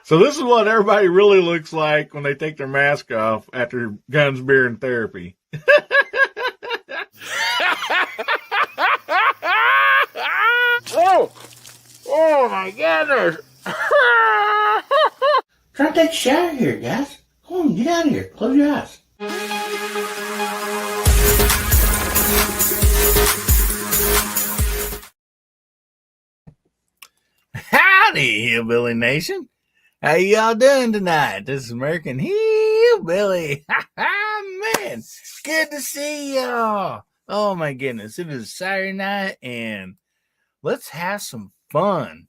So this is what everybody really looks like when they take their mask off after guns, beer, and therapy. Oh my goodness. Try to take a shower here, guys. Come on, get out of here. Close your eyes. Howdy, Hillbilly Nation. How y'all doing tonight? This is American Hillbilly. Man, good to see y'all. Oh my goodness, it is Saturday night and let's have some fun.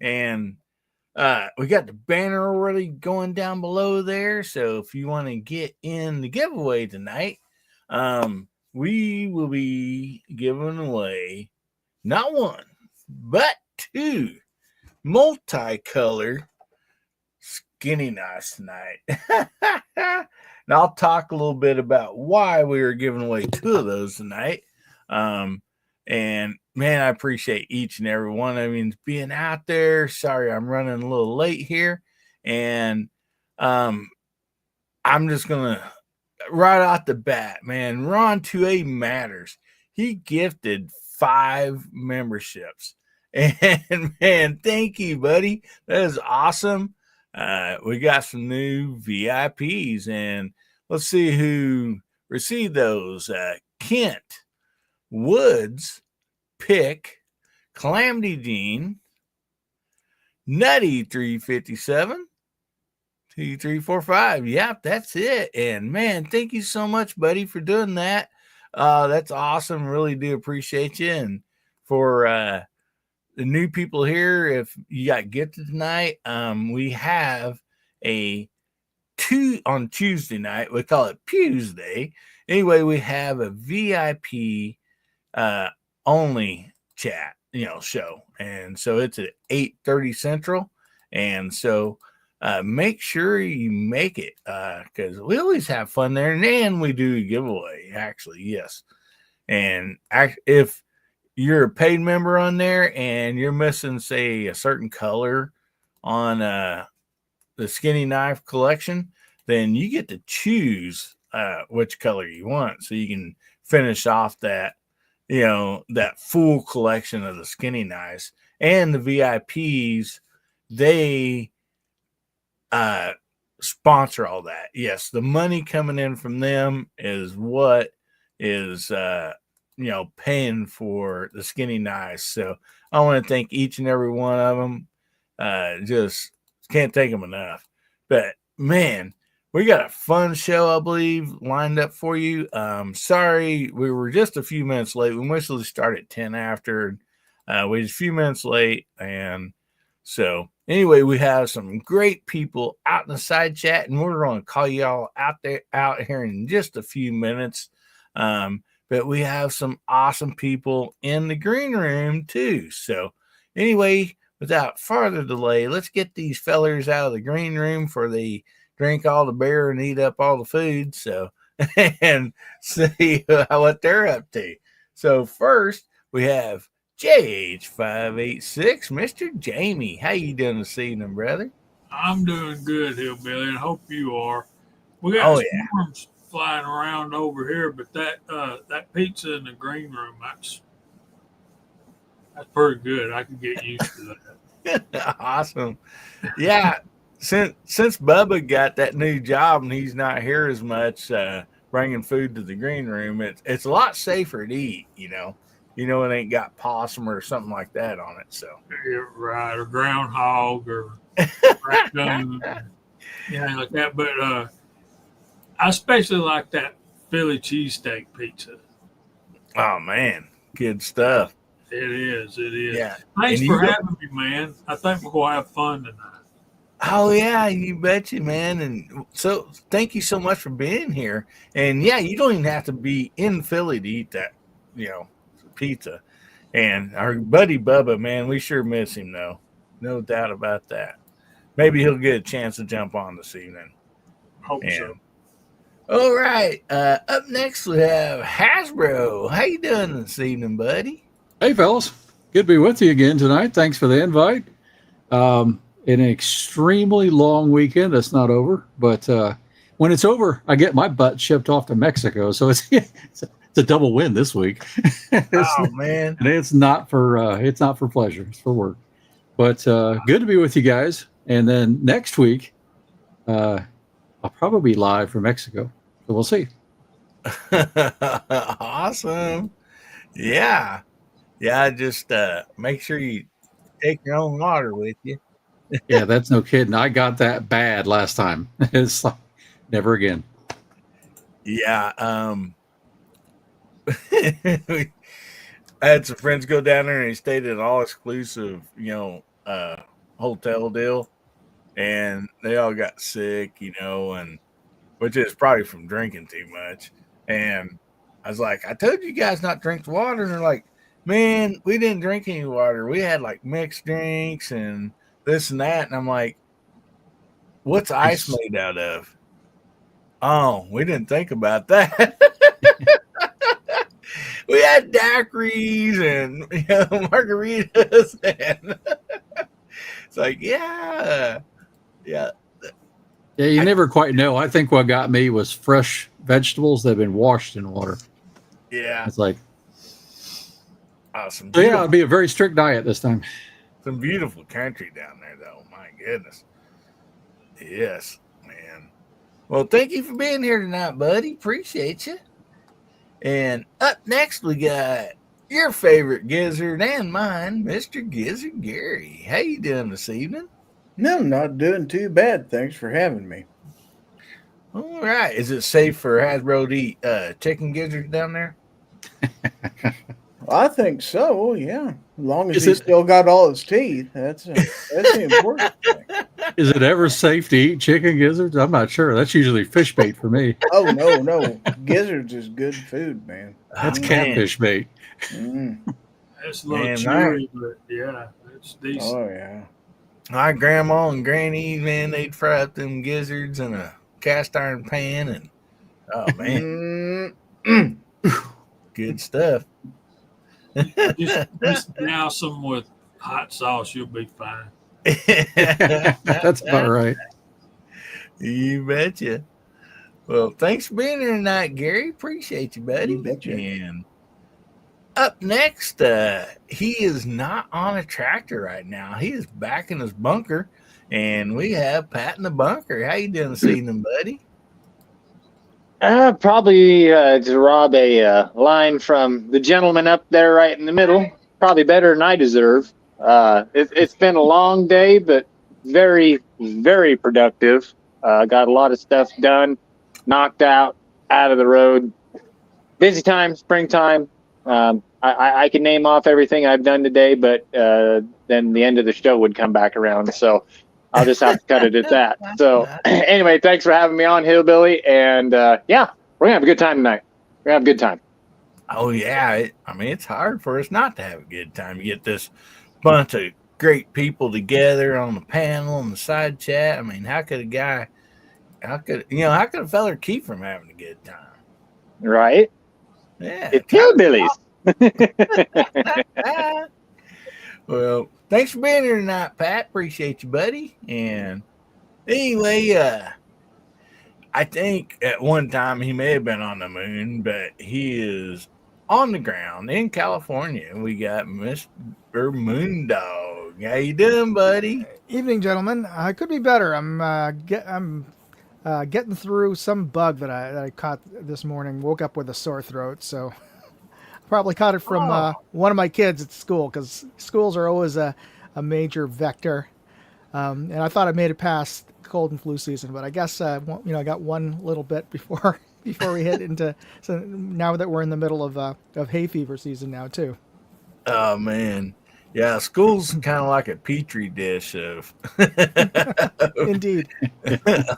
And we got the banner already going down below there. So if you want to get in the giveaway tonight, we will be giving away not one, but two multicolor skinny knives tonight. And I'll talk a little bit about why we are giving away two of those tonight. And man, I appreciate each and every one of you being out there. Sorry, I'm running a little late here. And I'm just going to, right off the bat, man, Ron 2A Matters. He gifted 5 memberships. And man, thank you, buddy. That is awesome. We got some new VIPs, and let's see who received those. Kent Woods, Pick, Calamity Dean, Nutty 357, 2345. Yep, that's it. And man, thank you so much, buddy, for doing that. That's awesome. Really do appreciate you. And for the new people here, if you got gifted tonight, we have on Tuesday night, we call it Tuesday. Anyway, we have a VIP only chat, show. And so it's at 8:30 Central. And so make sure you make it because we always have fun there. And we do a giveaway, actually, yes. And if you're a paid member on there and you're missing, say, a certain color on the skinny knife collection, then you get to choose which color you want so you can finish off that, that full collection of the skinny knives. And the VIPs, they sponsor all that. Yes, the money coming in from them is what is paying for the skinny knives. So I want to thank each and every one of them. Just can't thank them enough. But man, we got a fun show, I believe, lined up for you. Sorry, we were just a few minutes late. We mostly started at 10 after. We were a few minutes late. And so anyway, we have some great people out in the side chat, and we're going to call y'all out here in just a few minutes. But we have some awesome people in the green room too. So anyway, without further delay, let's get these fellers out of the green room before they drink all the beer and eat up all the food. So, and see what they're up to. So first we have JH586, Mr. Jamie. How you doing this evening, brother? I'm doing good, Hillbilly, and I hope you are. We got storms flying around over here, but that pizza in the green room, that's pretty good. I can get used to that. Awesome. Yeah. Since Bubba got that new job and he's not here as much bringing food to the green room, it's a lot safer to eat, it ain't got possum or something like that on it. So yeah, right, or groundhog or raccoon, like that. But I especially like that Philly cheesesteak pizza. Oh man, good stuff. It is. Yeah. Thanks for having me, man. I think we're gonna have fun tonight. Oh yeah, you betcha, man. And so thank you so much for being here. And yeah, you don't even have to be in Philly to eat that, pizza. And our buddy Bubba, man, we sure miss him though. No doubt about that. Maybe he'll get a chance to jump on this evening. Hope so. All right. Up next we have Hasbro. How you doing this evening, buddy? Hey fellas. Good to be with you again tonight. Thanks for the invite. an extremely long weekend that's not over. But when it's over, I get my butt shipped off to Mexico. So it's a double win this week. Oh man. And it's not for pleasure. It's for work. But good to be with you guys. And then next week, I'll probably be live from Mexico. So we'll see. Awesome. Yeah. Yeah, just make sure you take your own water with you. Yeah, that's no kidding. I got that bad last time. It's like never again. Yeah. I had some friends go down there and they stayed at an all exclusive, hotel deal, and they all got sick, and which is probably from drinking too much. And I was like, I told you guys not to drink water. And they're like, man, we didn't drink any water. We had like mixed drinks and this and that. And I'm like, what's ice made out of? Oh, we didn't think about that. We had daiquiris and margaritas. And it's like, yeah. Yeah, you never quite know. I think what got me was fresh vegetables that have been washed in water. Yeah. It's like, awesome. So yeah, it'll be a very strict diet this time. Some beautiful country down there, though. My goodness. Yes, man. Well, thank you for being here tonight, buddy. Appreciate you. And up next, we got your favorite gizzard and mine, Mr. Gizzard Gary. How you doing this evening? No, not doing too bad. Thanks for having me. All right. Is it safe for Hasbro to eat chicken gizzards down there? I think so, yeah. As long as he's still got all his teeth. That's the important thing. Is it ever safe to eat chicken gizzards? I'm not sure. That's usually fish bait for me. Oh, no. Gizzards is good food, man. That's catfish bait. That's a little chewy, but yeah, it's decent. Oh, yeah. My grandma and granny, man, they'd fry up them gizzards in a cast iron pan, and oh man, good stuff. just douse them with hot sauce, you'll be fine. That's about right. You betcha. Well, thanks for being here tonight, Gary. Appreciate you, buddy. You betcha. And up next, he is not on a tractor right now. He is back in his bunker, and we have Pat in the bunker. How you doing this evening, buddy? Probably to rob a line from the gentleman up there right in the middle. Probably better than I deserve. It's been a long day, but very, very productive. Got a lot of stuff done, knocked out of the road. Busy time, springtime. I can name off everything I've done today, but then the end of the show would come back around. So I'll just have to cut it at that. So anyway, thanks for having me on, Hillbilly. And yeah, we're going to have a good time tonight. We're going to have a good time. Oh, yeah. It's hard for us not to have a good time. You get this bunch of great people together on the panel and the side chat. How could a feller keep from having a good time? Right? Yeah. It's Hillbillies. Well, thanks for being here tonight, Pat. Appreciate you, buddy. And anyway, I think at one time he may have been on the moon, but he is on the ground in California. We got Mr. Moondog. How you doing, buddy? Evening, gentlemen. I could be better. I'm getting through some bug that I caught this morning. Woke up with a sore throat, so probably caught it from one of my kids at school, because schools are always a major vector. And I thought I made it past cold and flu season, but I guess I got one little bit before we hit into. So now that we're in the middle of hay fever season now too. Oh man, yeah, school's kind of like a petri dish of Indeed,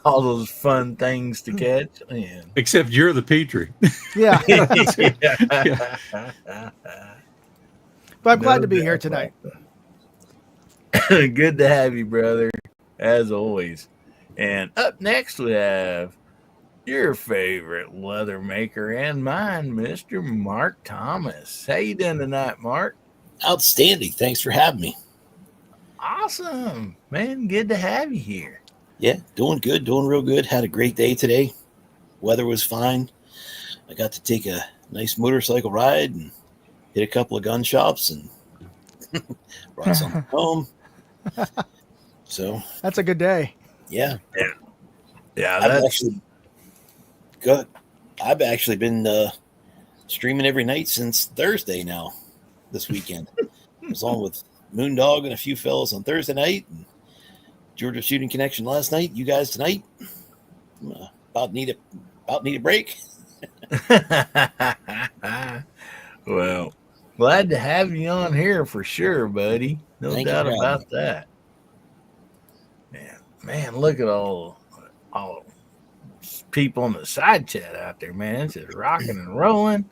all those fun things to catch. Man. Except you're the Petri. Yeah. Yeah. But I'm glad to be here tonight. Good to have you, brother, as always. And up next we have your favorite leather maker and mine, Mr. Mark Thomas. How you doing tonight, Mark? Outstanding. Thanks for having me. Awesome, man. Good to have you here. Yeah, doing good, doing real good. Had a great day today. Weather was fine. I got to take a nice motorcycle ride and hit a couple of gun shops and brought something home. So That's a good day. yeah, Yeah, I've that's actually good. I've actually been streaming every night since Thursday now. This weekend, I was on with Moondog and a few fellows on Thursday night, and Georgia Shooting Connection last night. You guys tonight. About need a break. well, glad to have you on here for sure, buddy. No Thank you doubt for having about me. that. Man, look at all people in the side chat out there, man. It's just rocking and rolling.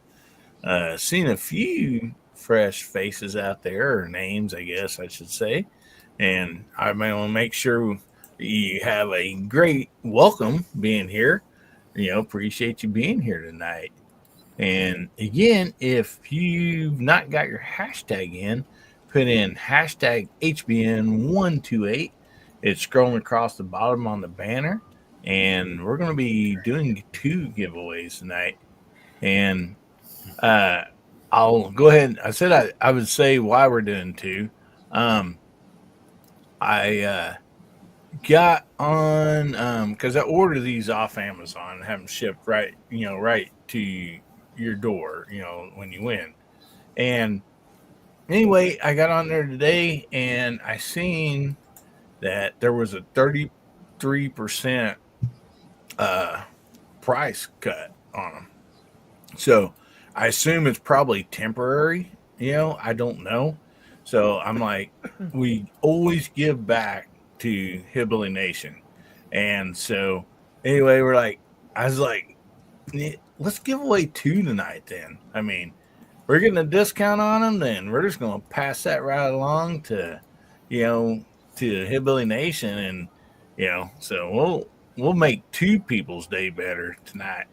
Seen a few fresh faces out there, or names, I guess I should say. And I want to make sure you have a great welcome being here. Appreciate you being here tonight. And again, if you've not got your hashtag in, put in hashtag HBN128. It's scrolling across the bottom on the banner. And we're going to be doing 2 giveaways tonight. And I'll go ahead. I said I would say why we're doing 2. I got on because I ordered these off Amazon and have them shipped right to your door, when you win. And anyway, I got on there today and I seen that there was a 33% price cut on them. So I assume it's probably temporary. I don't know. So I'm like, we always give back to Hillbilly Nation. And so anyway, I was like, let's give away 2 tonight then. I mean, we're getting a discount on them, then we're just going to pass that right along to Hillbilly Nation. And, so we'll make 2 people's day better tonight.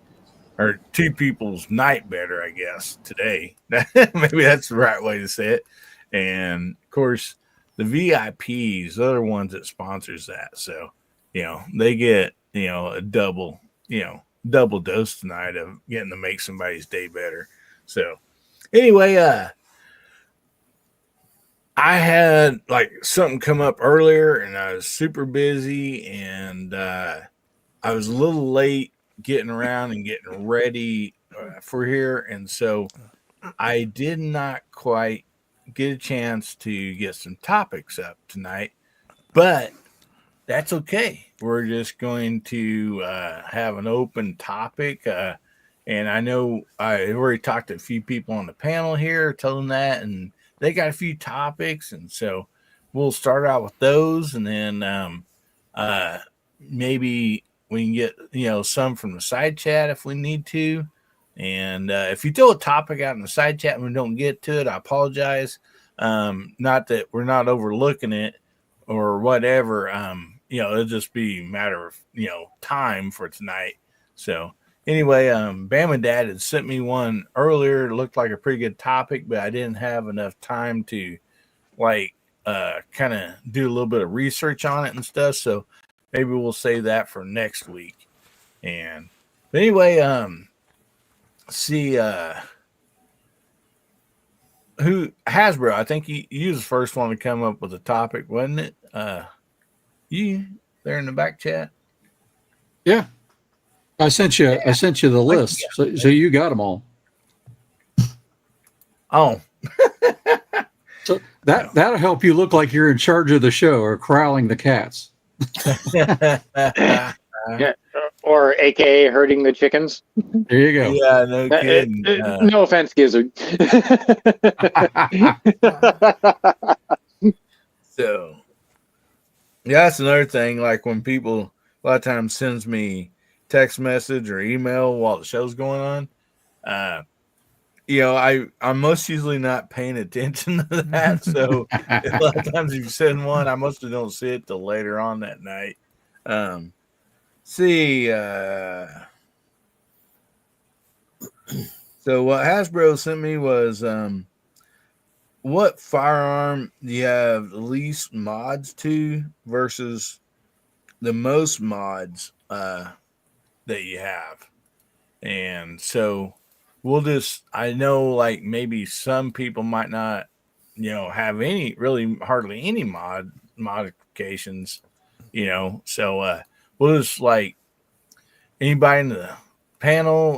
Or 2 people's night better, I guess, today. Maybe that's the right way to say it. And of course, the VIPs, they're the ones that sponsors that. So, they get, a double dose tonight of getting to make somebody's day better. So anyway, I had like something come up earlier and I was super busy and I was a little late getting around and getting ready for here. And so I did not quite get a chance to get some topics up tonight, but that's okay. We're just going to have an open topic. And I know I already talked to a few people on the panel here, told them that, and they got a few topics. And so we'll start out with those and then maybe we can get, some from the side chat if we need to. And if you throw a topic out in the side chat and we don't get to it, I apologize. Not that we're not overlooking it or whatever. It'll just be a matter of, time for tonight. So anyway, Bam and Dad had sent me one earlier. It looked like a pretty good topic, but I didn't have enough time to kind of do a little bit of research on it and stuff. So maybe we'll save that for next week. And but anyway, see who Hasbro, I think you was the first one to come up with a topic, wasn't it? You there in the back chat? Yeah, I sent you the list, so you got them all. Oh, so that'll help you look like you're in charge of the show or corralling the cats. Yeah, or AKA herding the chickens. There you go. Yeah, no kidding. No offense, Gizzard. So, yeah, that's another thing. Like when people a lot of times sends me text message or email while the show's going on, I'm most usually not paying attention to that. So a lot of times if you send one, I mostly don't see it till later on that night. So what Hasbro sent me was what firearm do you have the least mods to versus the most mods that you have? And so we'll just, I know like maybe some people might not, have any really hardly any modifications, so we'll just like anybody in the panel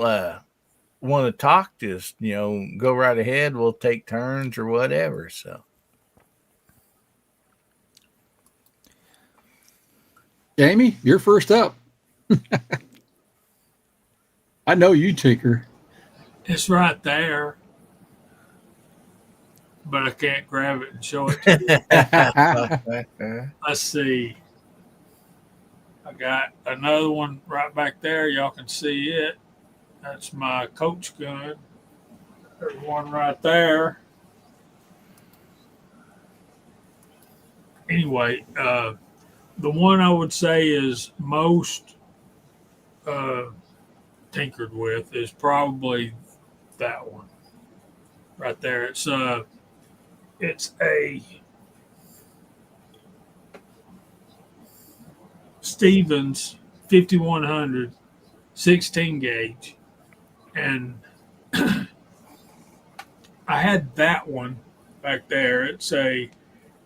want to talk, just go right ahead. We'll take turns or whatever. So Jamie, you're first up. I know you, Tinker. It's right there, but I can't grab it and show it to you. Let's see. I got another one right back there. Y'all can see it. That's my coach gun. There's one right there. Anyway, the one I would say is most tinkered with is probably that one right there. It's a Stevens 5100 16 gauge, and I had that one back there. It's a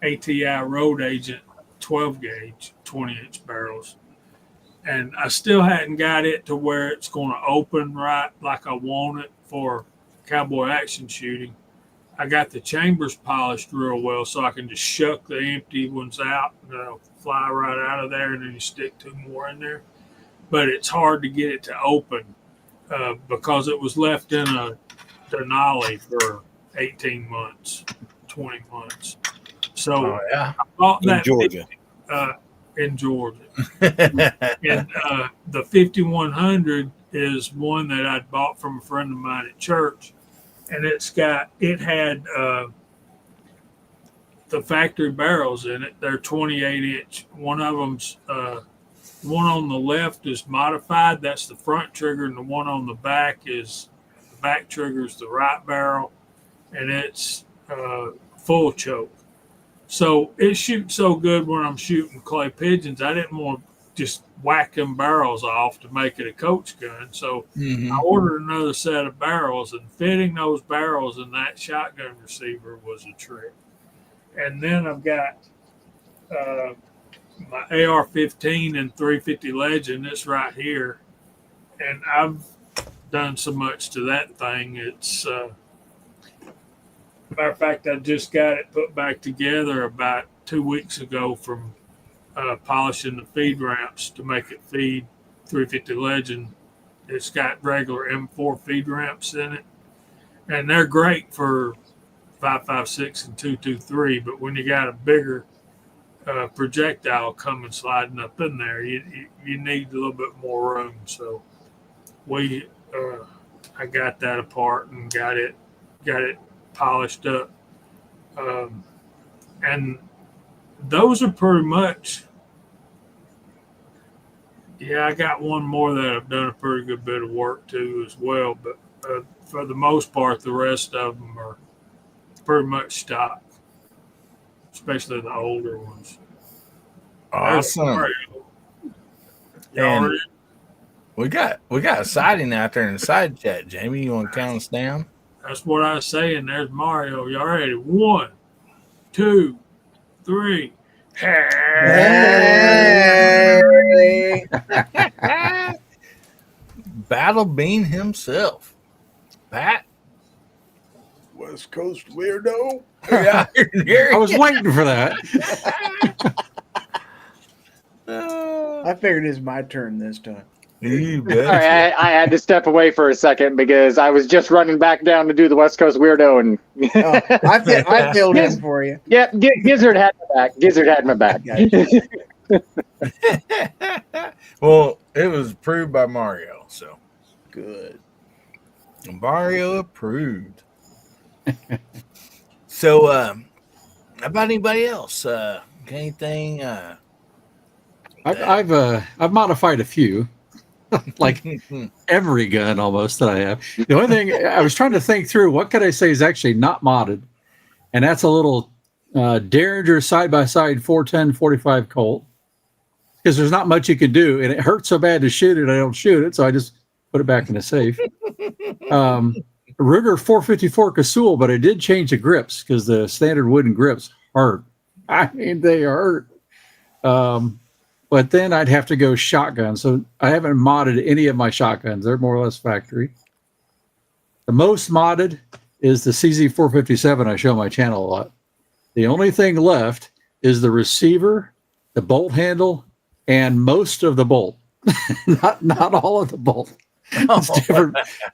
ATI Road Agent 12 gauge 20-inch barrels, and I still hadn't got it to where it's going to open right like I want it for cowboy action shooting. I got the chambers polished real well so I can just shuck the empty ones out and they'll fly right out of there, and then you stick two more in there. But it's hard to get it to open because it was left in a Denali for 18 months, 20 months. So I bought that in Georgia. And the 5100 is one that I'd bought from a friend of mine at church. And it had the factory barrels in it. They're 28-inch. One of them's one on the left is modified. That's the front trigger, and the one on the back is the back trigger is the right barrel, and it's full choke. So it shoots so good when I'm shooting clay pigeons. I didn't want to just whack them barrels off to make it a coach gun. So I ordered another set of barrels, and fitting those barrels in that shotgun receiver was a trick. And then I've got my AR-15 and 350 Legend. It's right here. And I've done so much to that thing. It's matter of fact, I just got it put back together about 2 weeks ago from polishing the feed ramps to make it feed 350 Legend. It's got regular M4 feed ramps in it, and they're great for 5.56 and 2.23. But when you got a bigger projectile coming sliding up in there, you need a little bit more room. So I got that apart and got it polished up, and those are pretty much. Yeah, I got one more that I've done a pretty good bit of work to as well, but for the most part, the rest of them are pretty much stock, especially the older ones. Awesome. And we got a sighting out there in the side chat. Jamie, you want to count us down? That's what I was saying. There's Mario. Y'all ready? 1, 2, 3. Hey. Battle Bean himself, Pat. West Coast weirdo. Yeah, I was waiting for that. I figured it's my turn this time. You All right, I had to step away for a second because I was just running back down to do the West Coast weirdo, and I filled in for you. Yep, Gizzard had my back. Gizzard had my back. Well, it was approved by Mario, so Good. Mario approved. So, how about anybody else? Anything? I've modified a few. Like every gun almost that I have. The only thing I was trying to think through, what could I say is actually not modded? and that's a little Derringer side-by-side 410-45 Colt, because there's not much you can do, and it hurts so bad to shoot it, I don't shoot it, so I just put it back in the safe. Ruger 454 Casull, but I did change the grips because the standard wooden grips hurt. I mean, they hurt. But then I'd have to go shotgun. So I haven't modded any of my shotguns. They're more or less factory. The most modded is the CZ457 I show on my channel a lot. The only thing left is the receiver, the bolt handle, and most of the bolt. not all of the bolt. It's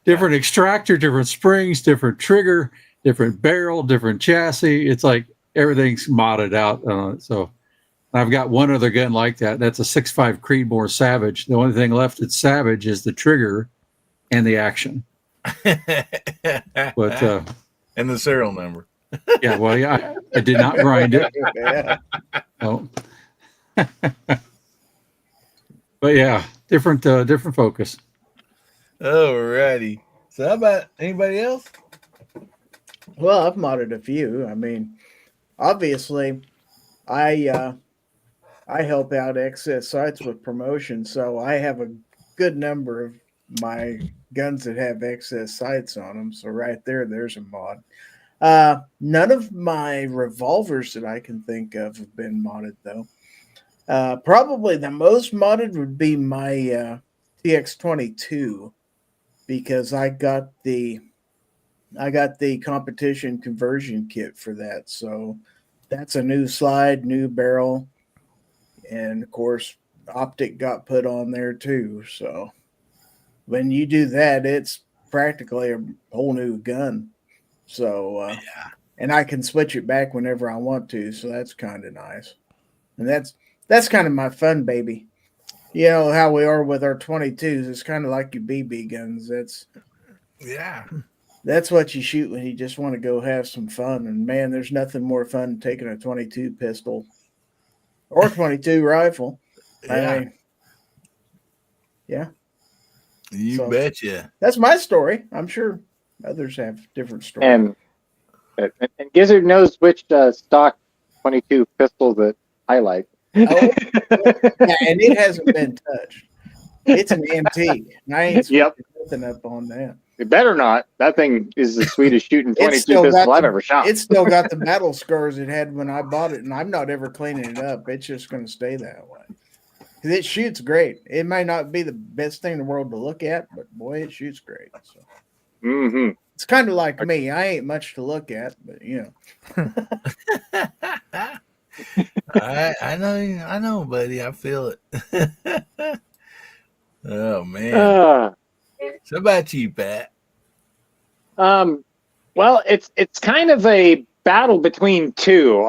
different extractor, different springs, different trigger, different barrel, different chassis. It's like everything's modded out. So I've got one other gun like that. That's a 6.5 Creedmoor Savage. The only thing left at Savage is the trigger and the action. But and the serial number. Yeah, well, yeah, I did not grind it. Yeah. Oh. But yeah, different focus. Alrighty. So how about anybody else? Well, I've modded a few. I mean, obviously, I help out Excess Sights with promotion, so I have a good number of my guns that have Excess Sights on them. So right there's a mod. None of my revolvers that I can think of have been modded though. Probably the most modded would be my TX22, because I got the competition conversion kit for that. So that's a new slide, new barrel, and of course optic got put on there too. So when you do that, it's practically a whole new gun. So and I can switch it back whenever I want to, so that's kind of nice. And that's kind of my fun baby. You know how we are with our 22s. It's kind of like your BB guns. That's what you shoot when you just want to go have some fun. And man, there's nothing more fun than taking a 22 pistol or 22 rifle. I mean, yeah. You betcha. That's my story. I'm sure others have different stories. And Gizzard knows which stock 22 pistol that I like. Oh, yeah, and it hasn't been touched. It's an antique. I ain't nothing up on that. It better not. That thing is the sweetest shooting 22 pistol I've ever shot. It's still got the battle scars it had when I bought it, and I'm not ever cleaning it up. It's just going to stay that way. Because it shoots great. It may not be the best thing in the world to look at, but boy, it shoots great. So. Mm-hmm. It's kind of like me. I ain't much to look at, but you know. I know, buddy. I feel it. Oh man. So about you, Pat? Well, it's kind of a battle between two.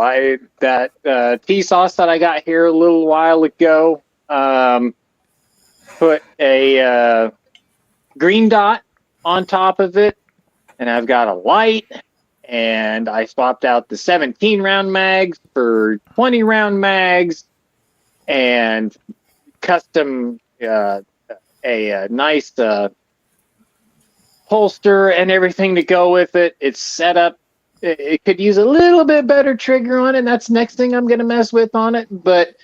That tea sauce that I got here a little while ago, put a green dot on top of it, and I've got a light, and I swapped out the 17 round mags for 20 round mags, and custom a nice holster and everything to go with it. It's set up. It could use a little bit better trigger on it, and that's the next thing I'm going to mess with on it. But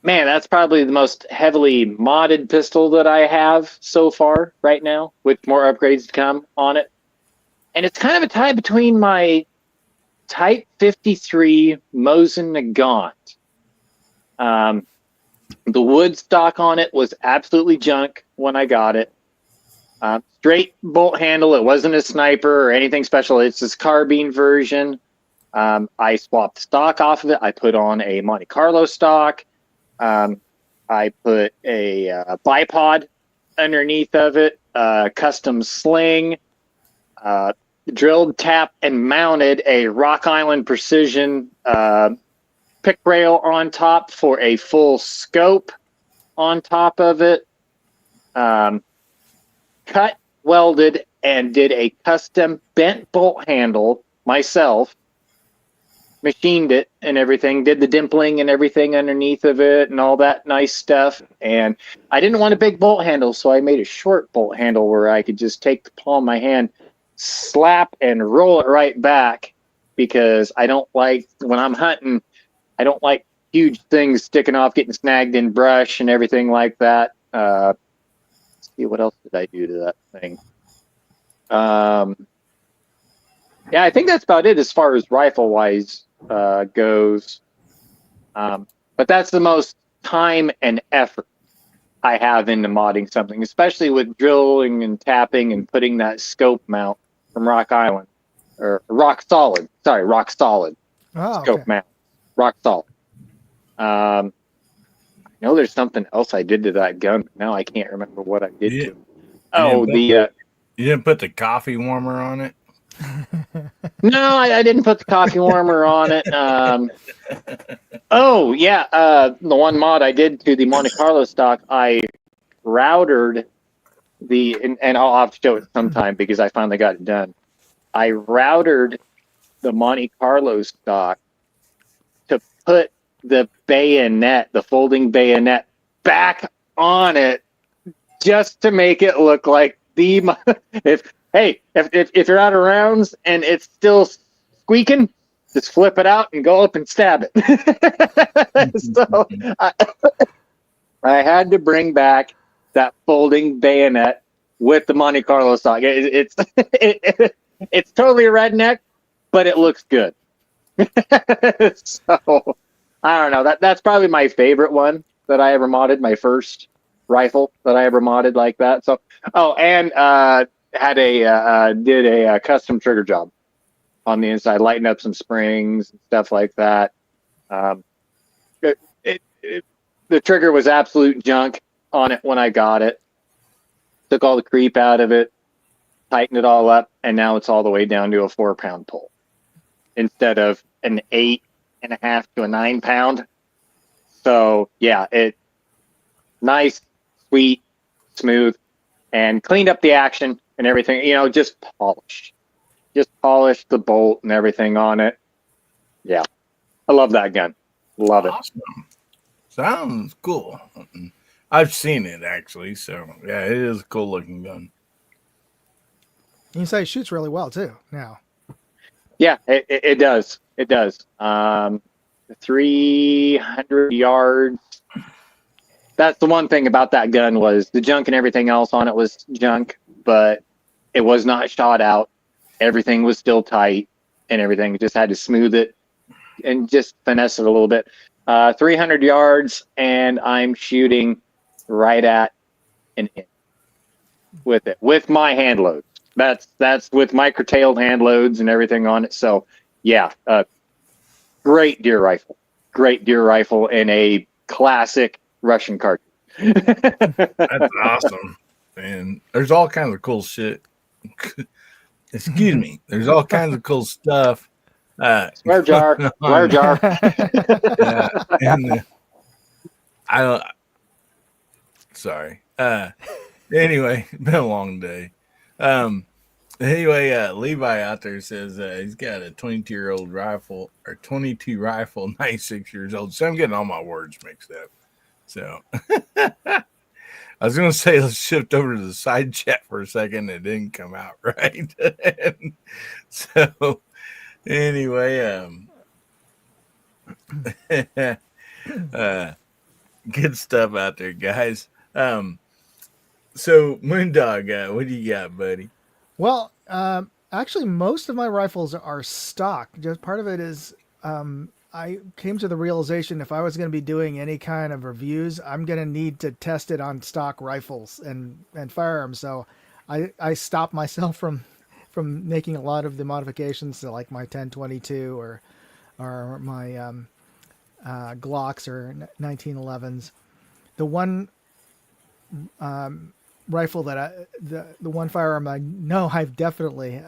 man, that's probably the most heavily modded pistol that I have so far right now, with more upgrades to come on it. And it's kind of a tie between my Type 53 Mosin Nagant. The wood stock on it was absolutely junk when I got it. Straight bolt handle. It wasn't a sniper or anything special. It's this carbine version. I swapped stock off of it. I put on a Monte Carlo stock. I put a bipod underneath of it, custom sling, drilled, tapped, and mounted a Rock Island Precision pick rail on top for a full scope on top of it. Cut, welded, and did a custom bent bolt handle myself. Machined it and everything, did the dimpling and everything underneath of it and all that nice stuff. And I didn't want a big bolt handle, so I made a short bolt handle where I could just take the palm of my hand, slap and roll it right back, because I don't like, when I'm hunting, I don't like huge things sticking off, getting snagged in brush and everything like that. Let's see, what else did I do to that thing? Yeah, I think that's about it as far as rifle wise goes. But that's the most time and effort I have into modding something, especially with drilling and tapping and putting that scope mount from Rock Island, or Rock Solid. Sorry, Rock Solid Oh, scope okay. mount. Rock Solid. I know there's something else I did to that gun, but now I can't remember what I did to it. Oh, You didn't put the coffee warmer on it? No, I didn't put the coffee warmer on it. Oh yeah, the one mod I did to the Monte Carlo stock, I routered and I'll have to show it sometime because I finally got it done. I routered the Monte Carlo stock to put the bayonet, the folding bayonet, back on it, just to make it look like the if you're out of rounds and it's still squeaking, just flip it out and go up and stab it. So I had to bring back that folding bayonet with the Monte Carlo stock. It's totally redneck, but it looks good. So I don't know. That's probably my favorite one that I ever modded. My first rifle that I ever modded like that. So and did a custom trigger job on the inside, lighten up some springs and stuff like that. The trigger was absolute junk on it when I got it. Took all the creep out of it, tightened it all up, and now it's all the way down to a 4-pound pull instead of an 8.5 to a 9-pound. So yeah, it nice, sweet, smooth, and cleaned up the action and everything. You know, just polished the bolt and everything on it. Yeah, I love that gun. Love it. Awesome. Sounds cool. I've seen it actually, so yeah, it is a cool looking gun. You say it shoots really well too. Now. Yeah, it does. It does. 300 yards. That's the one thing about that gun, was the junk and everything else on it was junk, but it was not shot out. Everything was still tight and everything. Just had to smooth it and just finesse it a little bit. 300 yards, and I'm shooting right at an inch with it, with my hand loads. That's with my curtailed hand loads and everything on it. So yeah, great deer rifle in a classic Russian cartridge. That's awesome. And there's all kinds of cool shit. Excuse me. There's all kinds of cool stuff. Swear jar. And I don't. Sorry. Anyway, been a long day. Anyway, Levi out there says he's got a 22-year-old rifle, or 22 rifle, 96 years old. So I'm getting all my words mixed up. So I was going to say, let's shift over to the side chat for a second. It didn't come out right. So anyway, good stuff out there, guys. So Moondog, what do you got, buddy? Well, actually, most of my rifles are stock. Just part of it is I came to the realization if I was going to be doing any kind of reviews, I'm going to need to test it on stock rifles and firearms. So I stopped myself from making a lot of the modifications to like my 1022 or my Glocks or 1911s. The one rifle that the one firearm I know I've definitely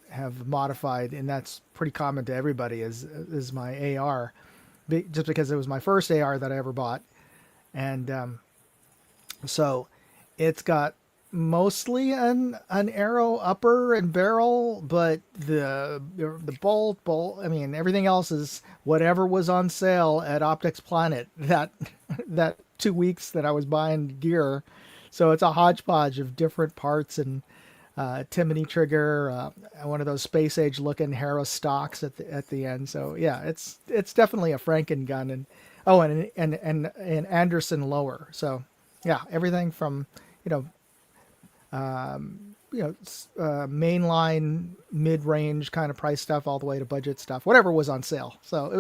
have modified, and that's pretty common to everybody, is my AR, just because it was my first AR that I ever bought, and so it's got mostly an arrow upper and barrel, but the bolt, I mean everything else is whatever was on sale at Optics Planet that 2 weeks that I was buying gear. So it's a hodgepodge of different parts and Timony trigger, one of those space age looking Harrow stocks at the end. So yeah, it's definitely a Franken gun, and and Anderson lower. So yeah, everything from mainline mid range kind of price stuff all the way to budget stuff, whatever was on sale. So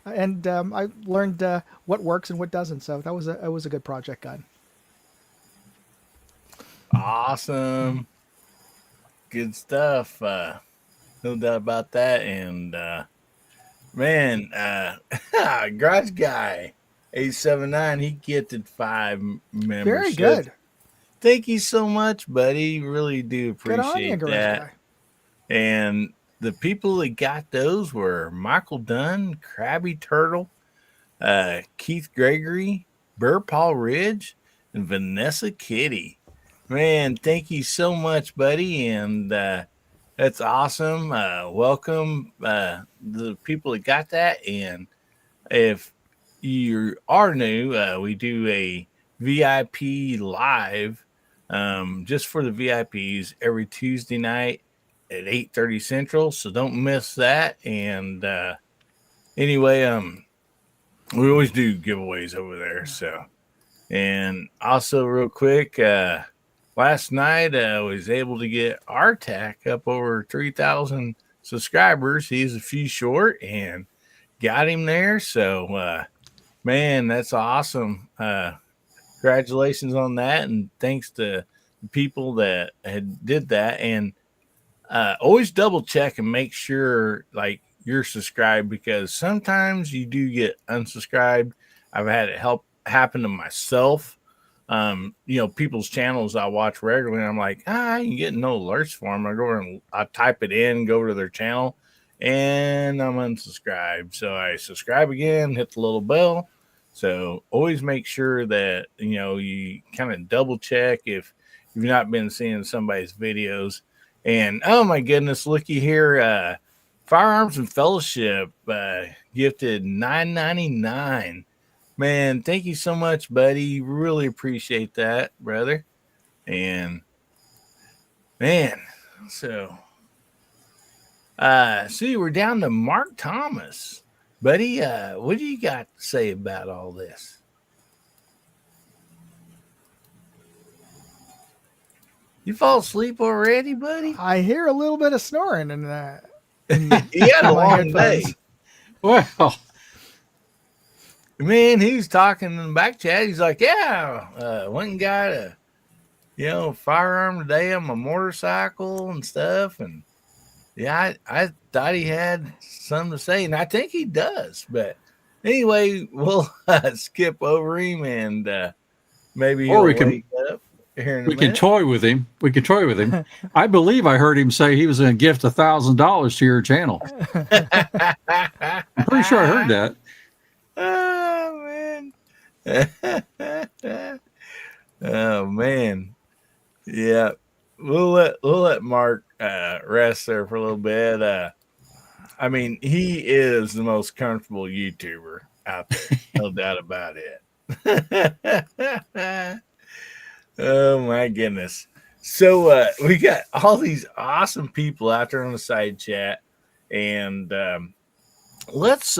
I learned what works and what doesn't. So it was a good project gun. Awesome. Good stuff. No doubt about that. And man, Garage Guy 879, he gifted 5 memberships. Very good. Thank you so much, buddy. Really do Good on you, appreciate Garage that. Guy. And the people that got those were Michael Dunn, Krabby Turtle, Keith Gregory, Burr Paul Ridge, and Vanessa Kitty. Man, thank you so much, buddy. And that's awesome. Welcome the people that got that. And if you are new, we do a VIP live just for the VIPs every Tuesday night at 8:30 Central. So don't miss that. And anyway, we always do giveaways over there. So, and also real quick, last night I was able to get Artac up over 3,000 subscribers. He's a few short and got him there. So, man, that's awesome. Congratulations on that. And thanks to the people that did that. And always double check and make sure like you're subscribed, because sometimes you do get unsubscribed. I've had it happen to myself. People's channels I watch regularly, and I'm like, I ain't getting no alerts for them. I go over and I type it in, go to their channel, and I'm unsubscribed. So I subscribe again, hit the little bell. So always make sure that, you kind of double check if you've not been seeing somebody's videos. And oh my goodness, looky here, Firearms and Fellowship gifted $9.99. Man, thank you so much, buddy. Really appreciate that, brother. And man, so see, we're down to Mark Thomas. Buddy, what do you got to say about all this? You fall asleep already, buddy? I hear a little bit of snoring in that. He had a long day. Well, Man, he's talking in the back chat. He's like, yeah, went and got a, firearm today on my motorcycle and stuff. And yeah, I thought he had something to say, and I think he does. But anyway, we'll skip over him, and maybe Or he'll we wake up here in a we can minute. toy with him. I believe I heard him say he was going to gift $1,000 to your channel. I'm pretty sure I heard that. Oh man. Oh man. Yeah. We'll let Mark rest there for a little bit. I mean, he is the most comfortable YouTuber out there, no doubt about it. Oh my goodness. So we got all these awesome people out there on the side chat, and let's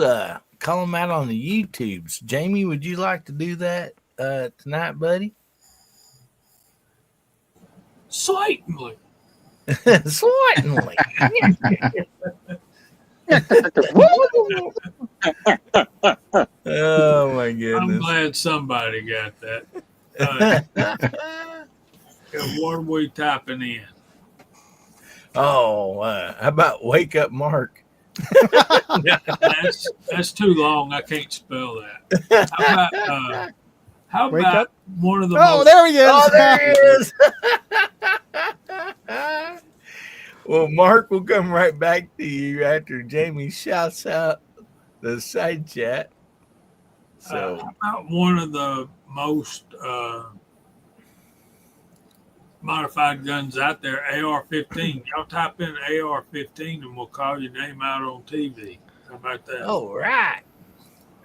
call them out on the YouTubes. Jamie, would you like to do that tonight, buddy? Certainly. Certainly. Oh my I'm goodness. glad somebody got that. What are we typing in? Oh, how about Wake Up Mark? That's too long. I can't spell that. How Wake about up. one of the Oh, most there he is. Oh, there he is. Well, Mark will come right back to you after Jamie shouts out the side chat. So, how about one of the most modified guns out there, AR-15. Y'all type in AR-15 and we'll call your name out on TV. How about that? all right.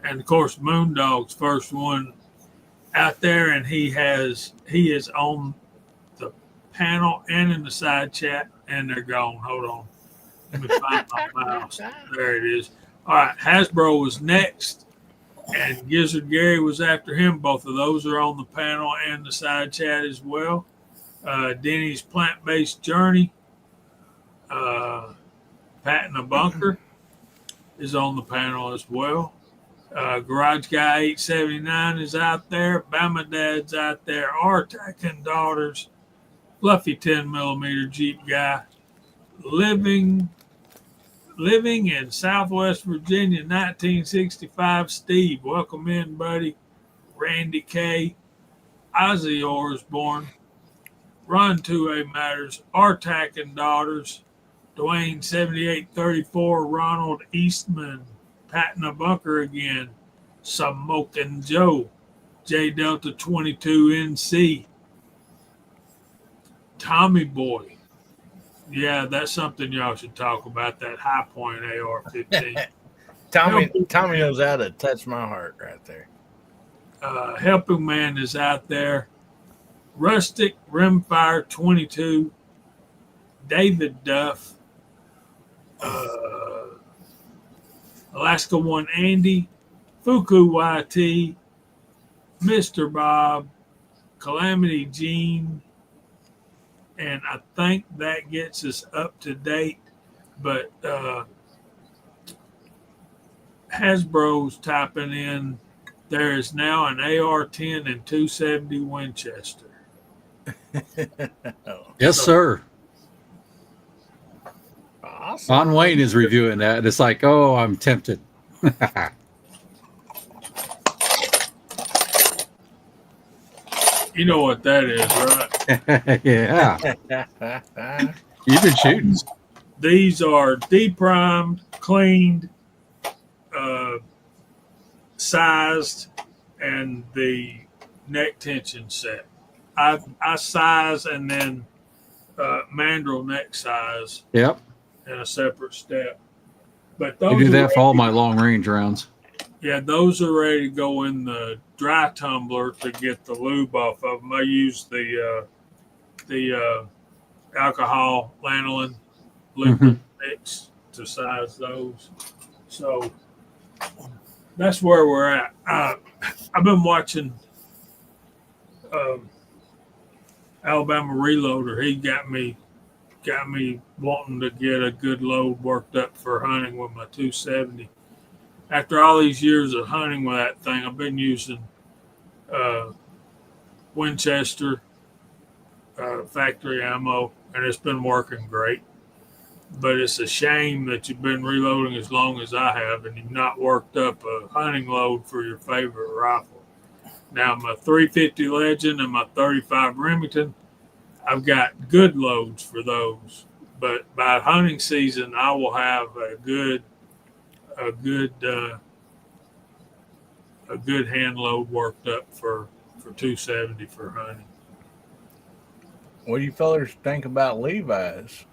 And of course, Moondog's first one out there, and he is on the panel and in the side chat, and they're gone. Hold on. Let me find my mouse. There it is. All right, Hasbro was next, and Gizzard Gary was after him. Both of those are on the panel and the side chat as well. Denny's Plant-Based Journey, Pat in a Bunker is on the panel as well. Garage Guy 879 is out there. Bama Dad's out there. Artak and Daughters. Fluffy 10mm Jeep Guy. Living in Southwest Virginia, 1965. Steve, welcome in, buddy. Randy K. Ozzy Osbourne. Run 2A Matters. Artak and Daughters. Dwayne 7834. Ronald Eastman. Pat in a Bunker again. Smokin' Joe. J Delta 22 NC. Tommy Boy. Yeah, that's something y'all should talk about, that High Point AR-15. Tommy knows how to touch my heart right there. Helping Man is out there. Rustic Rimfire 22. David Duff. Alaska One Andy. Fuku YT. Mr. Bob. Calamity Gene. And I think that gets us up to date. But Hasbro's typing in, there is now an AR-10 and 270 Winchester. Yes, sir. Awesome. Ron Wayne is reviewing that. And it's like, oh, I'm tempted. You know what that is, right? Yeah. You've been shooting. These are deprimed, cleaned, sized, and the neck tension set. I size and then mandrel neck size. Yep. In a separate step. But those I do that for all my long range rounds. Yeah, those are ready to go in the dry tumbler to get the lube off of them. I use the alcohol lanolin lubricant mix to size those. So that's where we're at. I've been watching Alabama Reloader. He got me wanting to get a good load worked up for hunting with my 270. After all these years of hunting with that thing, I've been using Winchester factory ammo, and it's been working great. But it's a shame that you've been reloading as long as I have, and you've not worked up a hunting load for your favorite rifle. Now, my 350 Legend and my 35 Remington, I've got good loads for those. But by hunting season, I will have a good hand load worked up for 270 for hunting. What do you fellers think about Levi's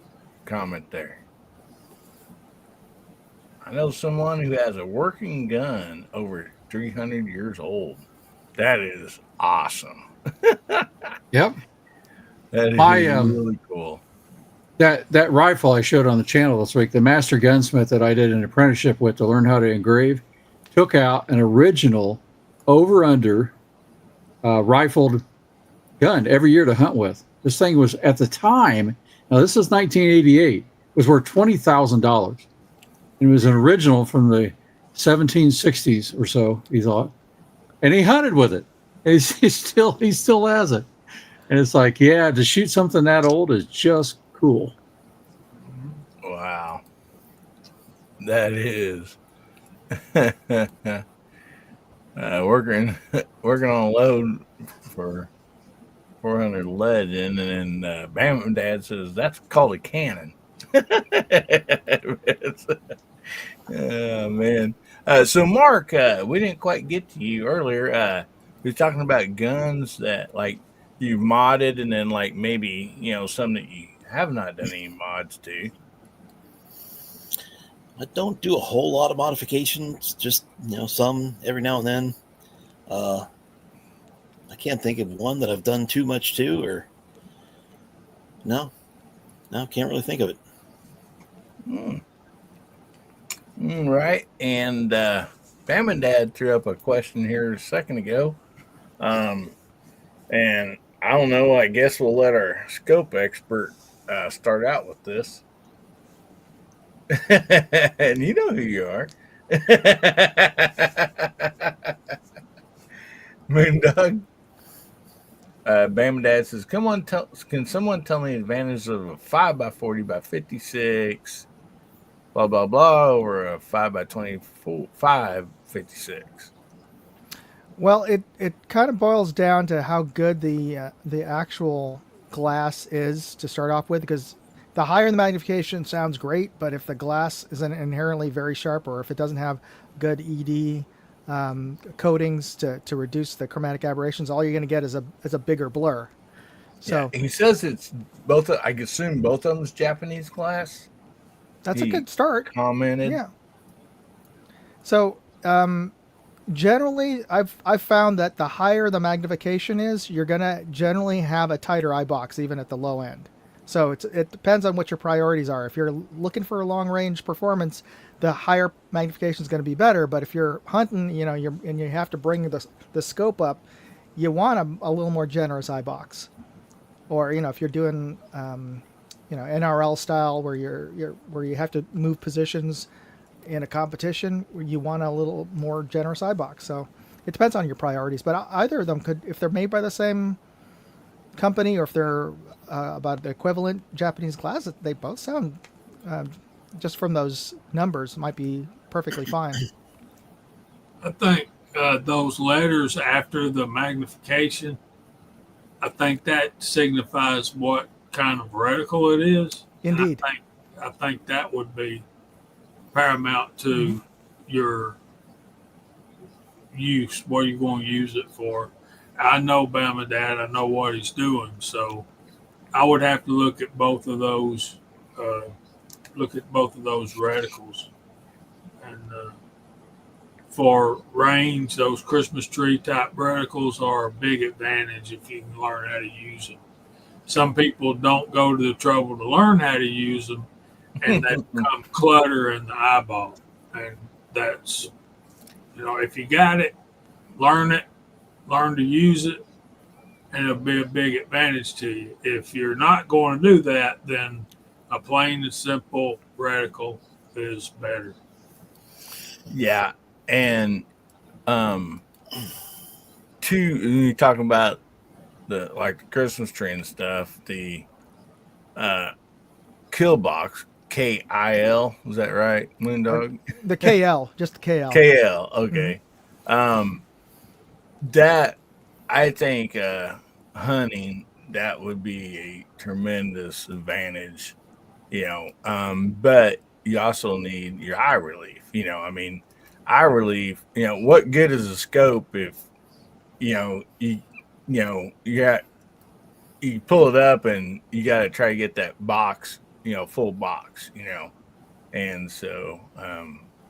comment there? I know someone who has a working gun over 300 years old. That is awesome. Yep. That is really cool. That rifle I showed on the channel this week, the master gunsmith that I did an apprenticeship with to learn how to engrave, took out an original over-under rifled gun every year to hunt with. This thing was, at the time, now this is 1988, was worth $20,000. It was an original from the 1760s or so, he thought. And he hunted with it. He still has it. And it's like, yeah, to shoot something that old is just cool. Wow. That is. Working on a load for 400 Legend, and then Bam Dad says that's called a cannon. Oh, man. So, Mark, we didn't quite get to you earlier. We were talking about guns that, like, you've modded, and then, like, maybe, some that you have not done any mods to. I don't do a whole lot of modifications, just, some every now and then. I can't think of one that I've done too much to, or No, can't really think of it. Right. And Bam and Dad threw up a question here a second ago. And I don't know. I guess we'll let our scope expert start out with this. And you know who you are. Moondog. Bam Dad says, "Come on, can someone tell me the advantages of a 5x40x56, blah blah blah, or a 5x25 56?" Well, it kind of boils down to how good the actual glass is to start off with, because the higher the magnification sounds great, but if the glass isn't inherently very sharp, or if it doesn't have good ED coatings to reduce the chromatic aberrations, all you're going to get is a bigger blur. So yeah, he says it's both. I assume both of them's Japanese glass. that's a good start. Commented. Yeah. So generally, I've found that the higher the magnification is, you're gonna generally have a tighter eye box even at the low end. So it depends on what your priorities are. If you're looking for a long range performance, the higher magnification is going to be better. But if you're hunting, you have to bring the scope up, you want a little more generous eye box. Or if you're doing NRL style where you have to move positions in a competition, you want a little more generous eye box. So it depends on your priorities. But either of them could, if they're made by the same company, or if they're about the equivalent Japanese glass, they both sound, just from those numbers, might be perfectly fine. I think those letters after the magnification, I think that signifies what kind of reticle it is. Indeed. I think that would be paramount to your use, what you're going to use it for. I know Bama Dad, I know what he's doing, so I would have to look at both of those reticles. And for range, those Christmas tree type reticles are a big advantage if you can learn how to use them. Some people don't go to the trouble to learn how to use them, and they become clutter in the eyeball. And that's, if you got it, learn to use it, and it'll be a big advantage to you. If you're not going to do that, then a plain and simple reticle is better. Yeah. And you're talking about the Christmas tree and stuff, the kill box, KIL, is that right, Moondog? The KL, just the KL. KL, okay. That, I think, hunting, that would be a tremendous advantage, but you also need your eye relief. Eye relief, what good is a scope if, you pull it up and you got to try to get that box, full box, and so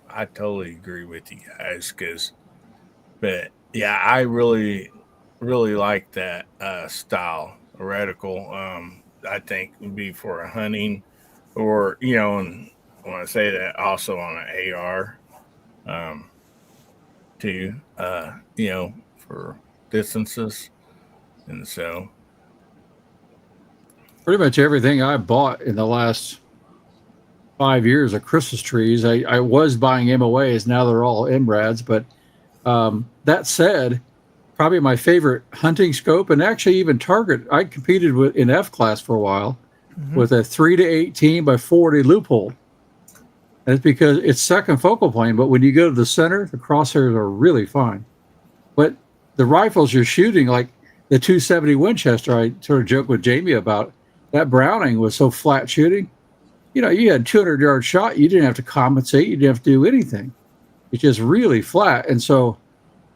I totally agree with you guys but yeah, I really, really like that style of reticle. I think would be for a hunting, or and I want to say that also on an AR, too. For distances, and so Pretty much everything I bought in the last 5 years of Christmas trees, I was buying MOAs. Now they're all MRADs. But that said, probably my favorite hunting scope, and actually even target, I competed with in F class for a while with a 3-18 by 40 loophole. And it's because it's second focal plane, but when you go to the center, the crosshairs are really fine. But the rifles you're shooting, like the 270 Winchester, I sort of joke with Jamie about, that Browning was so flat shooting. You had 200-yard shot. You didn't have to compensate. You didn't have to do anything. It's just really flat. And so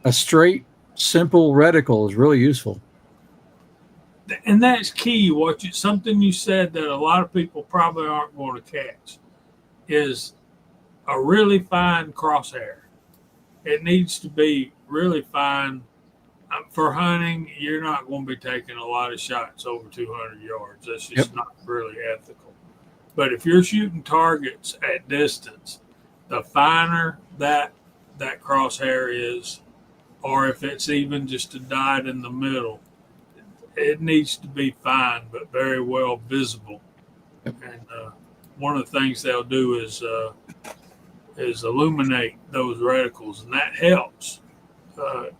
a straight, simple reticle is really useful. And that's key. Something you said that a lot of people probably aren't going to catch is a really fine crosshair. It needs to be really fine For hunting, you're not going to be taking a lot of shots over 200 yards. That's just not really ethical. But if you're shooting targets at distance, the finer that crosshair is, or if it's even just a dot in the middle, it needs to be fine but very well visible. And one of the things they'll do is illuminate those reticles, and that helps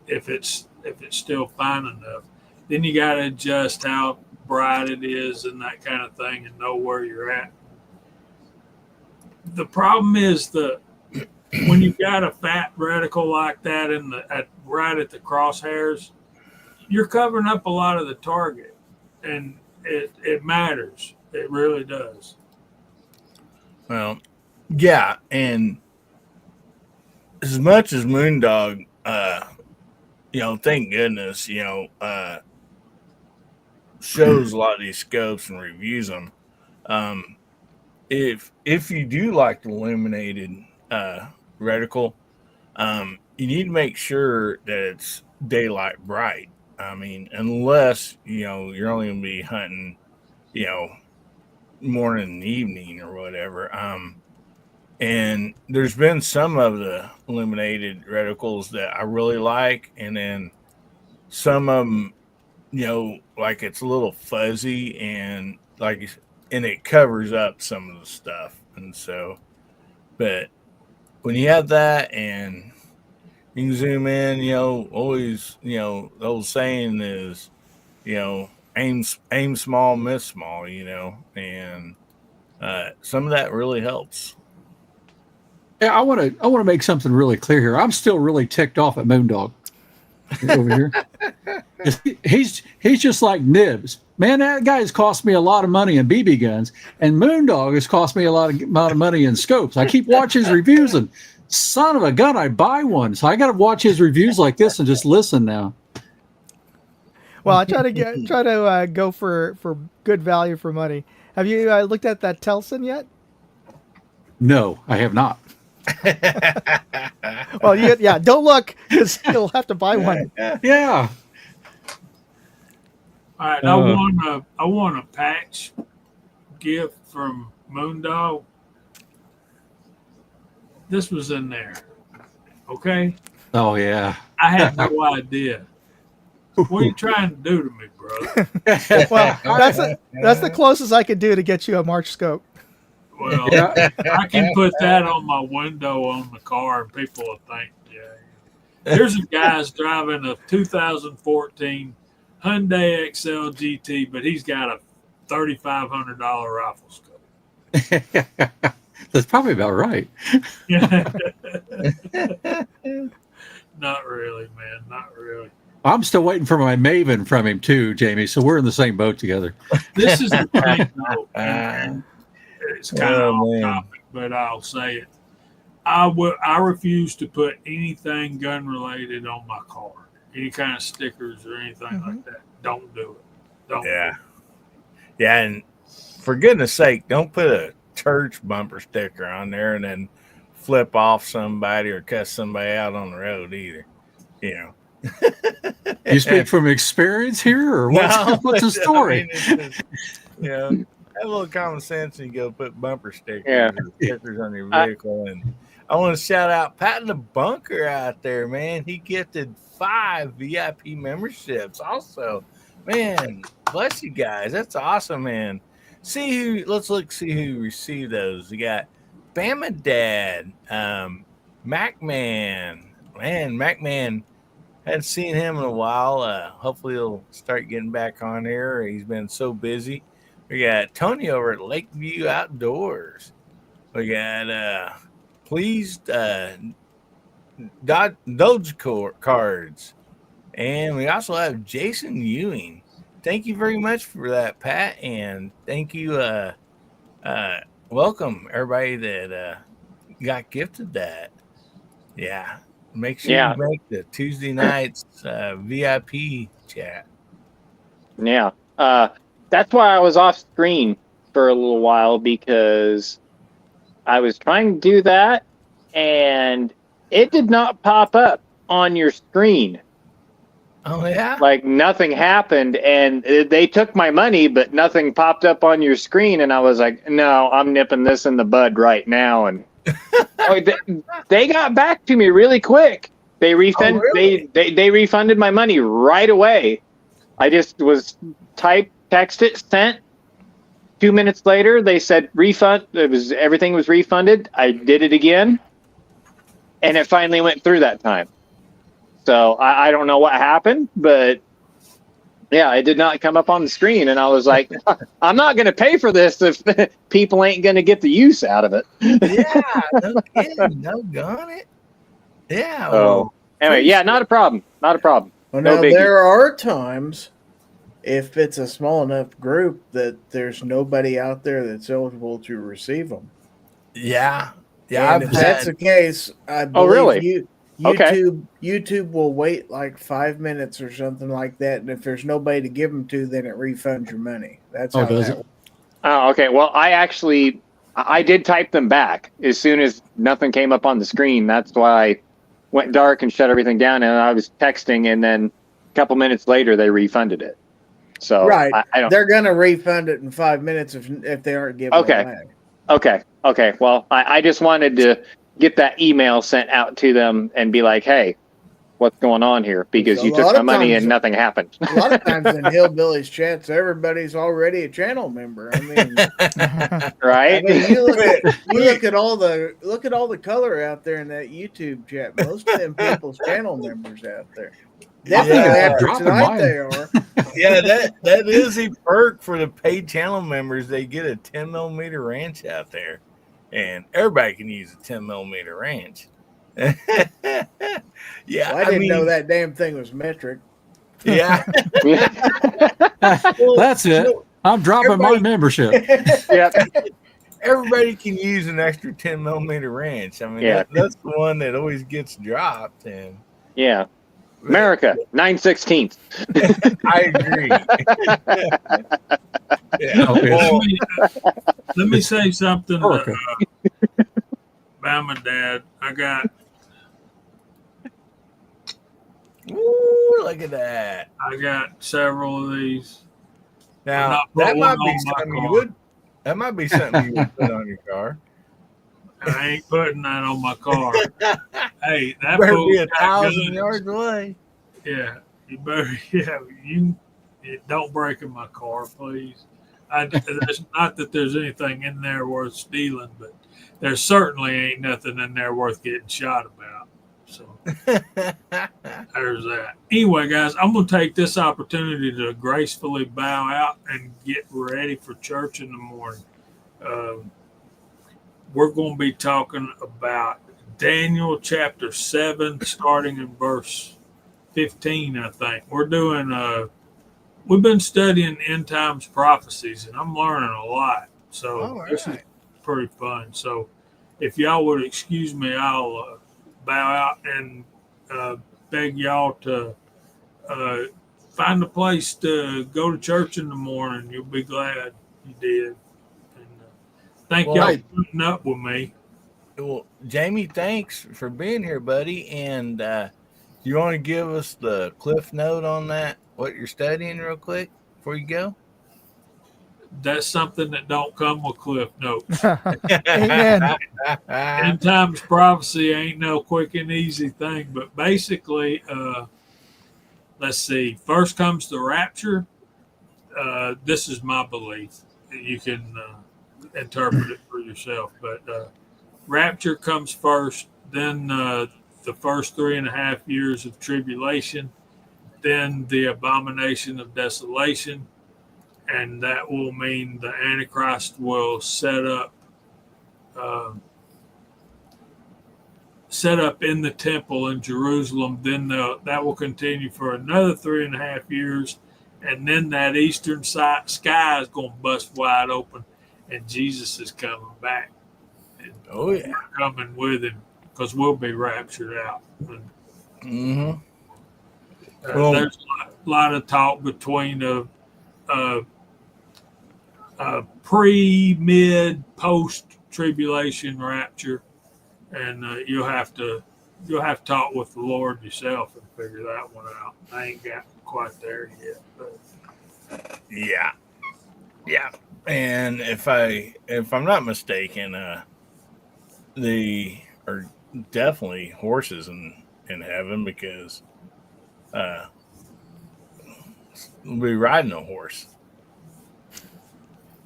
if it's still fine enough. Then you got to adjust how bright it is and that kind of thing, and know where you're at. The problem is when you've got a fat reticle like that right at the crosshairs, you're covering up a lot of the target, and it matters. It really does. Well, yeah, and as much as Moondog, thank goodness, shows a lot of these scopes and reviews them. If you do like the illuminated reticle, you need to make sure that it's daylight bright. I mean, unless you're only going to be hunting, morning and evening or whatever. And there's been some of the illuminated reticles that I really like, and then some of them, like it's a little fuzzy and it covers up some of the stuff. And so, but when you have that and you can zoom in, always, the old saying is, aim small, miss small, and some of that really helps. Yeah, I want to make something really clear here. I'm still really ticked off at Moondog over here. He's just like Nibs. Man, that guy has cost me a lot of money in BB guns, and Moondog has cost me a lot of money in scopes. I keep watching his reviews, and son of a gun, I buy one. So I got to watch his reviews like this and just listen now. Well, I try to go for good value for money. Have you looked at that Telson yet? No, I have not. Well, don't look, because you'll have to buy one. Yeah. All right, I want a patch gift from Moondog. This was in there. Okay. Oh yeah. I had no idea. What are you trying to do to me, brother? Well, that's the closest I could do to get you a March scope. Well, I can put that on my window on the car, and people will think, Here's a guy's driving a 2014 Hyundai XL GT, but he's got a $3,500 rifle scope. That's probably about right. Not really, man. Not really. I'm still waiting for my Maven from him too, Jamie. So we're in the same boat together. This is the thing, though. It's kind of off topic, but I'll say it. I refuse to put anything gun related on my car. Any kind of stickers or anything like that. Don't do it. Don't. Yeah. Yeah, and for goodness sake, don't put a church bumper sticker on there and then flip off somebody or cuss somebody out on the road either. You speak from experience here, or what's the story? Have a little common sense and you go put bumper stickers on your vehicle. And I want to shout out Pat in the Bunker out there, man. He gifted 5 VIP memberships. Also, man, bless you guys. That's awesome, man. Let's see who received those. We got Bama Dad, MacMan. Man, MacMan, hadn't seen him in a while. Hopefully he'll start getting back on here. He's been so busy. We got Tony over at Lakeview Outdoors. We got Pleased Doge Cards. And we also have Jason Ewing. Thank you very much for that, Pat. And thank you. Welcome, everybody that got gifted that. Yeah. Make sure you make the Tuesday nights VIP chat. Yeah. That's why I was off screen for a little while, because I was trying to do that and it did not pop up on your screen. Oh yeah. Like nothing happened, and they took my money, but nothing popped up on your screen. And I was like, no, I'm nipping this in the bud right now. And they got back to me really quick. They refund really? they refunded my money right away. I just was text it, sent. 2 minutes later, they said refund. Everything was refunded. I did it again, and it finally went through that time. So I don't know what happened, but yeah, it did not come up on the screen, and I was like, I'm not going to pay for this if people ain't going to get the use out of it. Yeah, no kidding, no gun it. Yeah. So anyway, yeah, not a problem. Not a problem. Well, No now biggie. there are times, if it's a small enough group, that there's nobody out there that's eligible to receive them. Yeah. Yeah. And if that's the case, I believe Oh, really? YouTube will wait like 5 minutes or something like that, and if there's nobody to give them to, then it refunds your money. That's how does that it? works. Oh, okay. Well, I did type them back as soon as nothing came up on the screen. That's why I went dark and shut everything down, and I was texting, and then a couple minutes later they refunded it. So Right. I don't. They're gonna refund it in 5 minutes if they aren't giving Okay. it back. Okay. Well, I just wanted to get that email sent out to them and be like, hey, what's going on here? Because you took my money and nothing happened. A lot of times in Hillbillies chats, everybody's already a channel member. I mean, right? I mean, you look at all the color out there in that YouTube chat. Most of them people's channel members out there. Definitely after tonight they are. Yeah, that is a perk for the paid channel members. They get a 10mm wrench out there, and everybody can use a 10mm wrench. Yeah, well, I didn't know that damn thing was metric. Yeah. That's it. I'm dropping my membership. Yeah. Everybody can use an extra 10mm wrench. I mean, that's the one that always gets dropped. And yeah. America, 9/16. I agree. Yeah. Well, let me say something about my dad. I got. Ooh, look at that! I got several of these. Now that might be something you would. That might be something you would put on your car. I ain't putting that on my car. Hey, that better be 1,000 yards away. Yeah, you better. Yeah, don't break in my car, please. There's not that there's anything in there worth stealing, but there certainly ain't nothing in there worth getting shot about. So there's that. Anyway, guys, I'm going to take this opportunity to gracefully bow out and get ready for church in the morning. We're going to be talking about Daniel chapter 7, starting in verse 15, I think. We've been studying end times prophecies, and I'm learning a lot. So this is pretty fun. So if y'all would excuse me, I'll bow out and beg y'all to find a place to go to church in the morning. You'll be glad you did. And thank y'all for putting up with me. Well, Jamie, thanks for being here, buddy. And you want to give us the cliff note on that, what you're studying real quick before you go? That's something that don't come with cliff notes. Amen. End times prophecy ain't no quick and easy thing, but basically, let's see. First comes the rapture. This is my belief. You can interpret it for yourself, but rapture comes first, then the first 3.5 years of tribulation, then the abomination of desolation, and that will mean the Antichrist will set up in the temple in Jerusalem. Then that will continue for another 3.5 years, and then that eastern sky is going to bust wide open, and Jesus is coming back. And we're coming with him because we'll be raptured out. And, there's a lot of talk between pre, mid, post tribulation rapture, and you'll have to you'll have to talk with the Lord yourself and figure that one out. I ain't got quite there yet, but Yeah. Yeah. And if I'm not mistaken, the are definitely horses in heaven because we'll be riding a horse.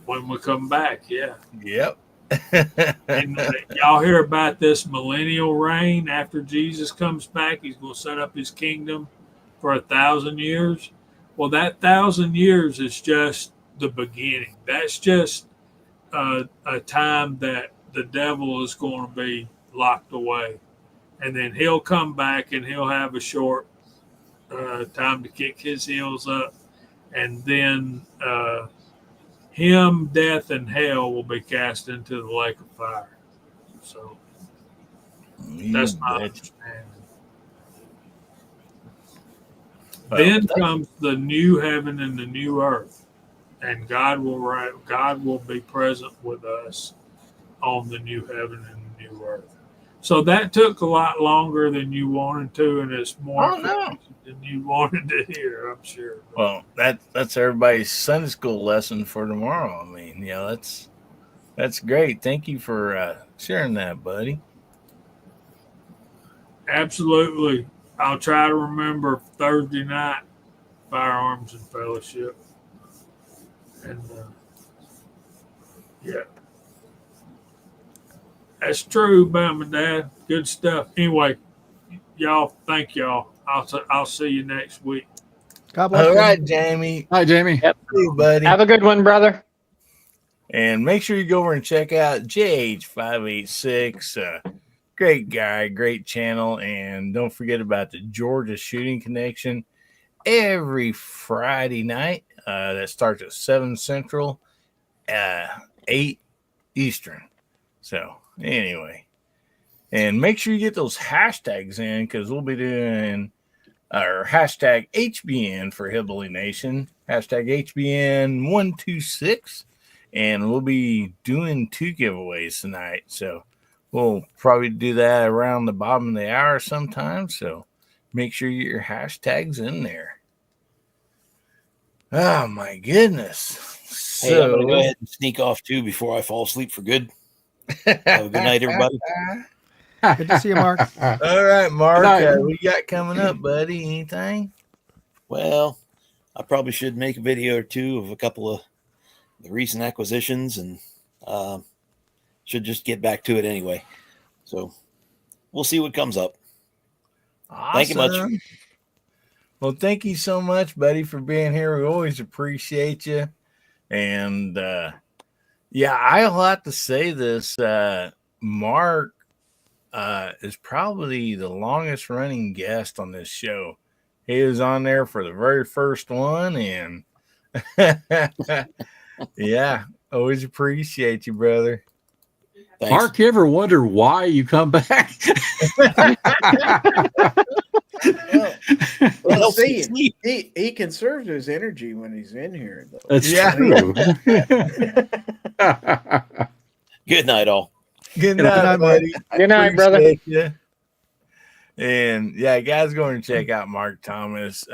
when we come back, yeah. Yep. And y'all hear about this millennial reign after Jesus comes back? He's going to set up his kingdom for 1,000 years. Well, that 1,000 years is just the beginning. That's just a time that the devil is going to be locked away. And then he'll come back and he'll have a short time to kick his heels up. And then him, death, and hell will be cast into the lake of fire. So that's my understanding. Well, Then comes the new heaven and the new earth, and God will be present with us on the new heaven and the new earth. So that took a lot longer than you wanted to, and it's more information than you wanted to hear, I'm sure. Well, that's everybody's Sunday school lesson for tomorrow. I mean, that's great. Thank you for sharing that, buddy. Absolutely. I'll try to remember Thursday night firearms and fellowship. And yeah. That's true, Bama Dad. Good stuff. Anyway, y'all, thank y'all. I'll see you next week. God bless. All Jimmy. right, Jamie. Hi, Jamie. Yep. See you, buddy. Have a good one, brother. And make sure you go over and check out JH586. Great guy, great channel. And don't forget about the Georgia Shooting Connection every Friday night. That starts at 7 Central, 8 Eastern. So, anyway. And make sure you get those hashtags in because we'll be doing our hashtag HBN for Hillbilly Nation, hashtag HBN126. And we'll be doing 2 giveaways tonight. So we'll probably do that around the bottom of the hour sometime. So make sure you get your hashtags in there. Oh, my goodness. Hey, I'm going to go ahead and sneak off too before I fall asleep for good. Have a good night, everybody. Good to see you, Mark. All right, Mark. Good night. What you got coming up, buddy? Anything? Well, I probably should make a video or two of a couple of the recent acquisitions and should just get back to it anyway. So we'll see what comes up. Awesome. Thank you much. Well, thank you so much, buddy, for being here. We always appreciate you. And yeah, I'll have to say this. Mark is probably the longest running guest on this show. He was on there for the very first one. And yeah, always appreciate you, brother. Thanks. Mark, you ever wonder why you come back? Well, see, he conserves his energy when he's in here, though. That's Yeah. true. Good night, all. Good Good night, night, buddy. Good night, brother. Appreciate you. And yeah, guys, go and check out Mark Thomas.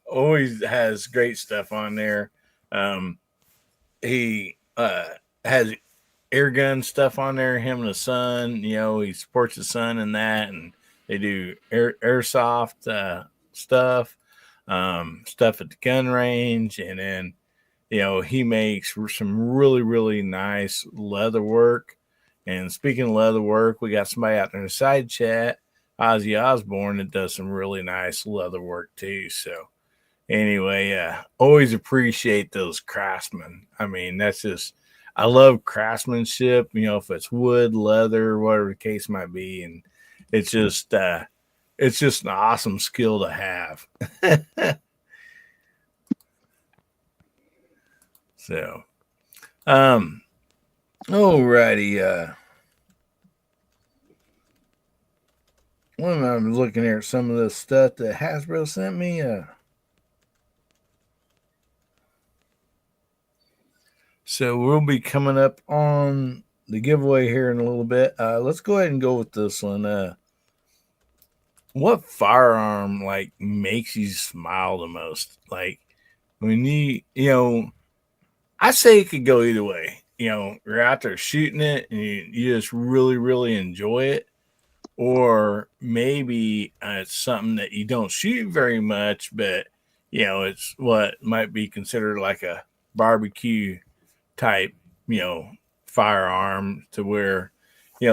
Always has great stuff on there. He has air gun stuff on there. Him and the son, he supports the son in that, and they do airsoft stuff, stuff at the gun range, and then he makes some really, really nice leather work. And speaking of leather work, we got somebody out there in the side chat, Ozzy Osbourne, that does some really nice leather work too. So anyway, always appreciate those craftsmen. I mean, that's just, I love craftsmanship, if it's wood, leather, whatever the case might be. And it's just an awesome skill to have. So, alrighty. When I'm looking at some of the stuff that Hasbro sent me, so we'll be coming up on the giveaway here in a little bit. Let's go ahead and go with this one. what firearm like makes you smile the most? Like when I say it could go either way. You're out there shooting it and you just really, really enjoy it. Or maybe it's something that you don't shoot very much, but it's what might be considered like a barbecue type, firearm to where,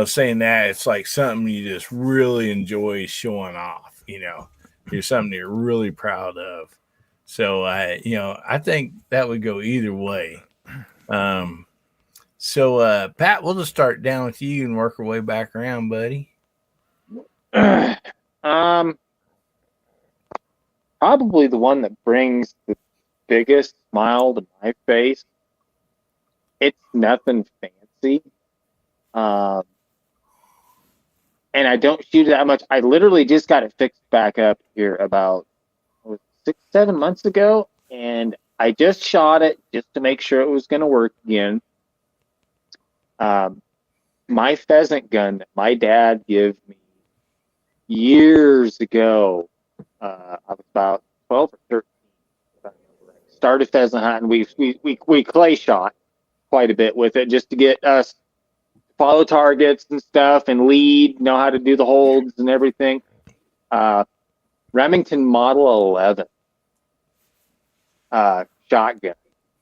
saying that it's like something you just really enjoy showing off, you're something you're really proud of. So I think that would go either way. So Pat, we'll just start down with you and work our way back around, buddy. Probably the one that brings the biggest smile to my face. It's nothing fancy. And I don't shoot it that much. I literally just got it fixed back up here about 6-7 months ago, and I just shot it just to make sure it was going to work again. My pheasant gun that my dad gave me years ago. I was about 12 or 13. Started pheasant hunting. We clay shot quite a bit with it just to get us follow targets and stuff and lead, know how to do the holds and everything. Remington Model 11 shotgun,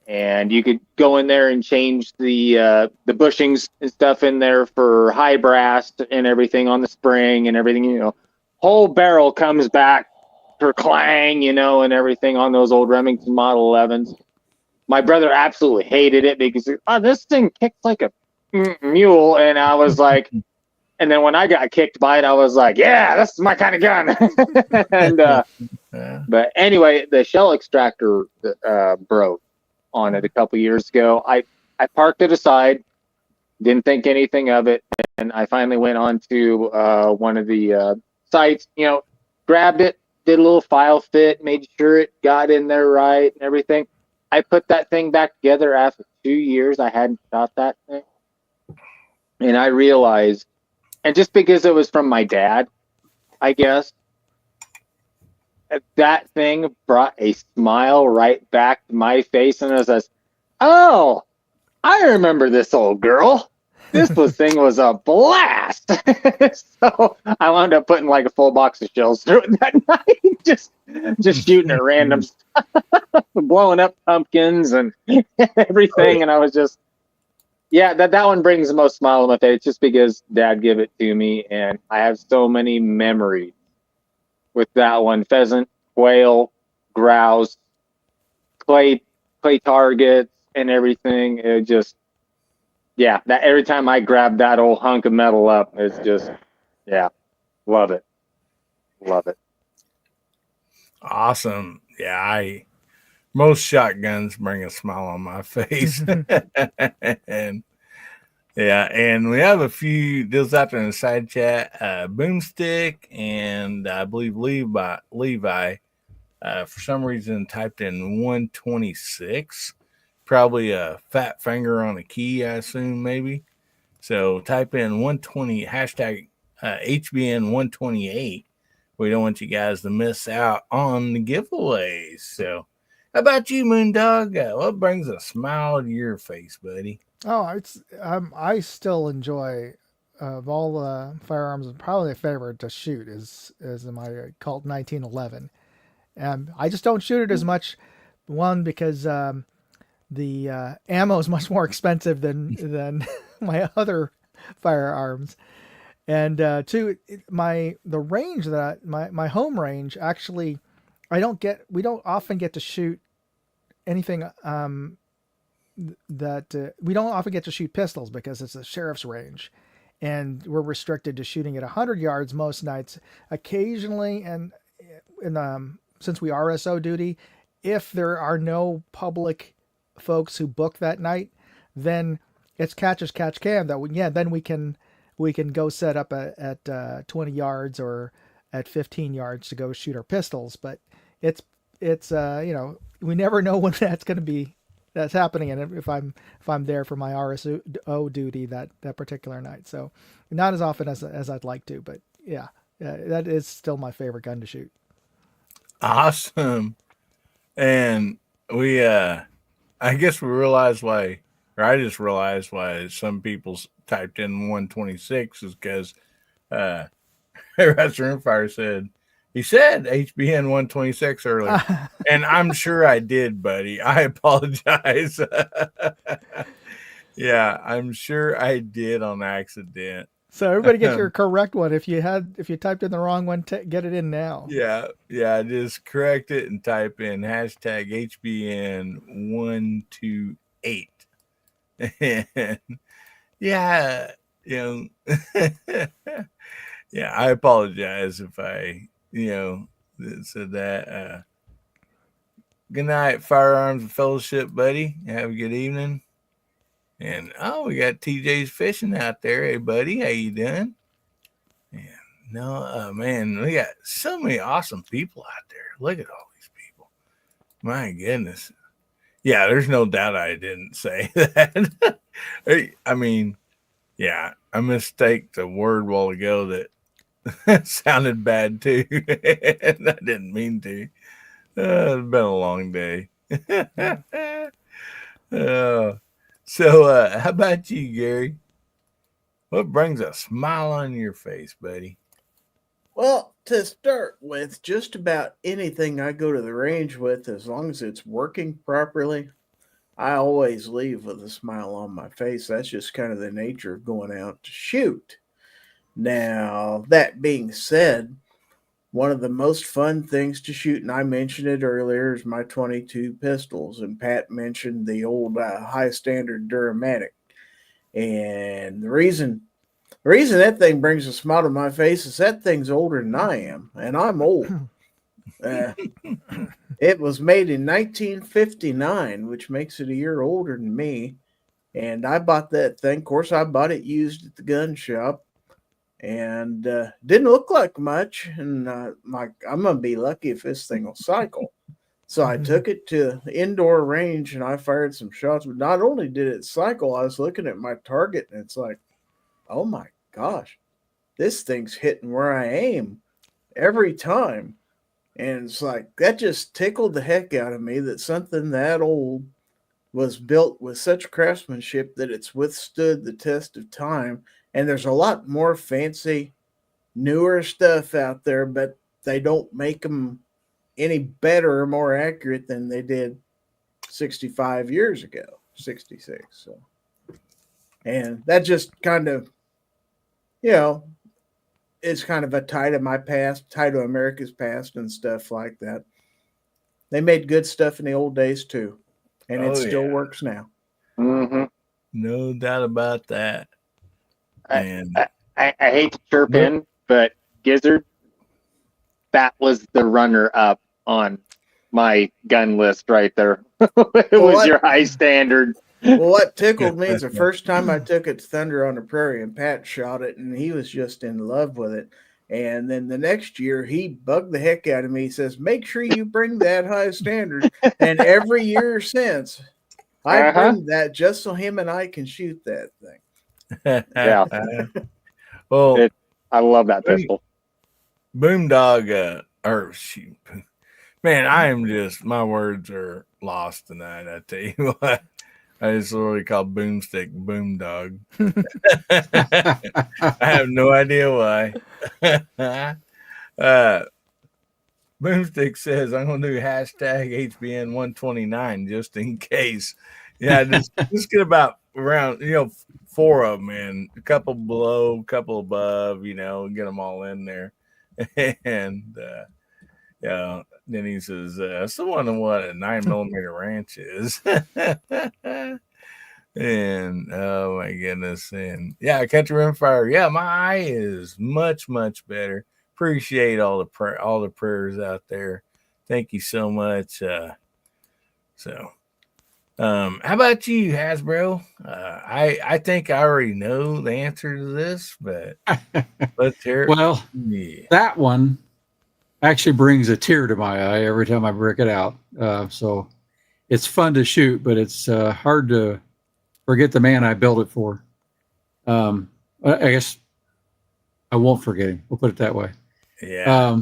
and you could go in there and change the bushings and stuff in there for high brass and everything on the spring and everything. Whole barrel comes back for clang, and everything on those old Remington Model 11s. My brother absolutely hated it because this thing kicks like a mule, and I was like, and then when I got kicked by it, I was like, yeah, this is my kind of gun. And but anyway, the shell extractor broke on it a couple years ago. I parked it aside, didn't think anything of it, and I finally went on to one of the sites, grabbed it, did a little file fit, made sure it got in there right and everything. I put that thing back together after 2 years. I hadn't shot that thing. And I realized, and just because it was from my dad, I guess, that thing brought a smile right back to my face. And I was, oh, I remember this old girl. This thing was a blast. So I wound up putting like a full box of shells through it that night, just shooting at random stuff, blowing up pumpkins and everything. And I was just, yeah, that one brings the most smile on my face just because Dad gave it to me, and I have so many memories with that one. Pheasant, quail, grouse, clay targets, and everything. It just, yeah, that every time I grab that old hunk of metal up, it's just, yeah, love it. Love it. Awesome. Yeah, most shotguns bring a smile on my face. And and we have a few deals out there in the side chat. Boomstick and I believe Levi for some reason typed in 126. Probably a fat finger on a key, I assume, maybe. So type in 120 hashtag HBN 128. We don't want you guys to miss out on the giveaways. So how about you, Moondog? What brings a smile to your face, buddy? Oh, it's I still enjoy of all the firearms. Probably a favorite to shoot is my Colt 1911. I just don't shoot it as much. One, because the ammo is much more expensive than my other firearms, and two, the range that my home range actually, we don't often get to shoot anything that we don't often get to shoot pistols because it's a sheriff's range, and we're restricted to shooting at 100 yards most nights. Occasionally, and since we RSO duty, if there are no public folks who book that night, then it's catch as catch can. Then we can go set up at 20 yards or at 15 yards to go shoot our pistols. But it's we never know when that's happening, and if I'm there for my RSO duty that particular night. So not as often as I'd like to, but yeah, Yeah, that is still my favorite gun to shoot. Awesome. And we I guess we realized why, or I just realized why some people typed in 126 is because Russ Rimfire said, he said HBN 126 earlier. And I'm sure I did, buddy. I apologize. Yeah, I'm sure I did on accident. So everybody get your correct one. If you typed in the wrong one, get it in now. Yeah, just correct it and type in hashtag HBN128. And yeah, yeah, I apologize if I, said that. Good night, Firearms and Fellowship, buddy. Have a good evening. And we got TJ's fishing out there. Hey, buddy, how you doing? Yeah, no, man, we got so many awesome people out there. Look at all these people. My goodness. Yeah, there's no doubt I didn't say that. I mean, yeah, I mistaked a word a while ago that sounded bad too. And I didn't mean to. It's been a long day. So, how about you, Gary? What brings a smile on your face, buddy? Well, to start with, just about anything I go to the range with, as long as it's working properly, I always leave with a smile on my face. That's just kind of the nature of going out to shoot. Now, that being said, one of the most fun things to shoot, and I mentioned it earlier, is my 22 pistols. And Pat mentioned the old high standard Duramatic. And the reason that thing brings a smile to my face is that thing's older than I am, and I'm old. It was made in 1959, which makes it a year older than me. And I bought that thing. Of course, I bought it used at the gun shop. And didn't look like much. And I'm going to be lucky if this thing will cycle. So I took it to the indoor range and I fired some shots. But not only did it cycle, I was looking at my target and it's like, oh my gosh, this thing's hitting where I aim every time. And it's like, that just tickled the heck out of me that something that old was built with such craftsmanship that it's withstood the test of time. And there's a lot more fancy, newer stuff out there, but they don't make them any better or more accurate than they did 65 years ago, 66. So, and that just kind of, is kind of a tie to my past, tie to America's past and stuff like that. They made good stuff in the old days too, and it still works now. Mm-hmm. No doubt about that. I hate to chirp in, but Gizzard, that was the runner-up on my gun list right there. It was your high standard. Well, what tickled me is the first time I took it to Thunder on the Prairie, and Pat shot it, and he was just in love with it. And then the next year, he bugged the heck out of me. He says, make sure you bring that high standard. And every year since, I bring that just so him and I can shoot that thing. Yeah. Well, I love that pistol. Boondog, man, I am just, my words are lost tonight. I tell you what, I just literally call Boomstick Boondog. I have no idea why. Boomstick says, I'm going to do hashtag HBN129 just in case. Yeah, just get about around, 4 of them in, a couple below, a couple above, get them all in there. And then he says, that's the one of what a 9mm ranch is. And oh my goodness. And Country Rimfire. Yeah, my eye is much, much better. Appreciate all the prayers out there. Thank you so much. How about you, Hasbro? I think I already know the answer to this, but let's hear it. Well, that one actually brings a tear to my eye every time I break it out. So it's fun to shoot, but it's hard to forget the man I built it for. I guess I won't forget him. We'll put it that way. Yeah.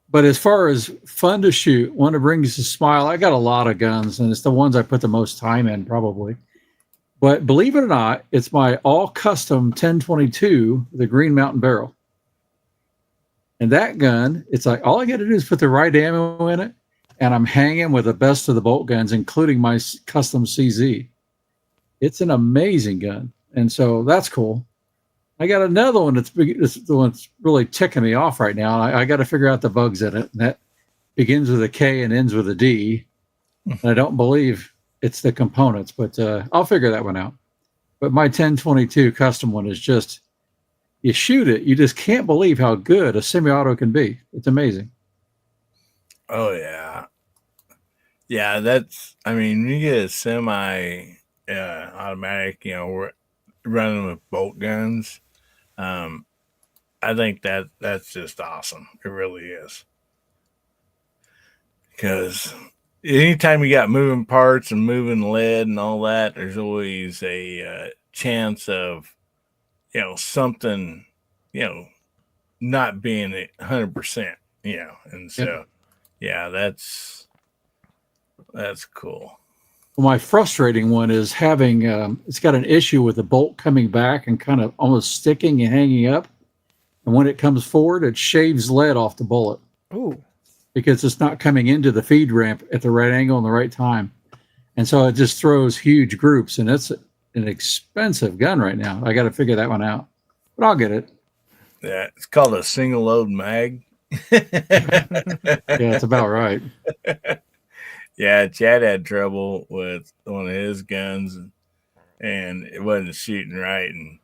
But as far as fun to shoot, one that brings a smile, I got a lot of guns, and it's the ones I put the most time in, probably. But believe it or not, it's my all custom 1022, the Green Mountain barrel. And that gun, it's like all I got to do is put the right ammo in it, and I'm hanging with the best of the bolt guns, including my custom CZ. It's an amazing gun, and so that's cool. I got another one that's big. This is the one that's really ticking me off right now. I got to figure out the bugs in it. And that begins with a K and ends with a D. And I don't believe it's the components, but I'll figure that one out. But my 1022 custom one is just, you shoot it, you just can't believe how good a semi-auto can be. It's amazing. Oh yeah. Yeah, I mean, you get a semi automatic, running with bolt guns. I think that's just awesome. It really is. Because anytime you got moving parts and moving lead and all that, there's always a chance of, something, not being 100%, and so, yeah, that's cool. Well, my frustrating one is having, it's got an issue with the bolt coming back and kind of almost sticking and hanging up. And when it comes forward, it shaves lead off the bullet. Ooh. Because it's not coming into the feed ramp at the right angle and the right time. And so it just throws huge groups, and it's an expensive gun right now. I got to figure that one out, but I'll get it. Yeah, it's called a single load mag. Yeah, it's about right. Yeah, Chad had trouble with one of his guns, and it wasn't shooting right. And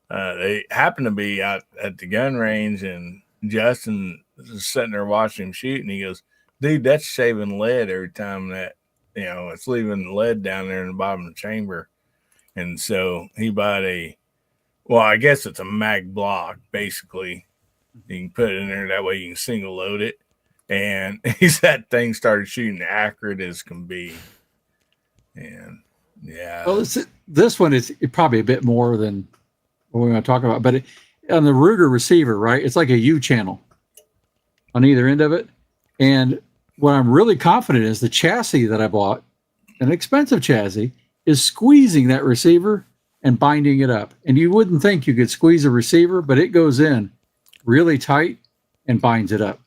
they happened to be out at the gun range, and Justin was sitting there watching him shoot, and he goes, "Dude, that's shaving lead every time that it's leaving lead down there in the bottom of the chamber." And so he bought I guess it's a mag block, basically. You can put it in there, that way you can single load it. And that thing started shooting accurate as can be. And yeah. Well, this one is probably a bit more than what we're going to talk about, but on the Ruger receiver, right? It's like a U channel on either end of it. And what I'm really confident is the chassis that I bought, an expensive chassis, is squeezing that receiver and binding it up. And you wouldn't think you could squeeze a receiver, but it goes in really tight and binds it up.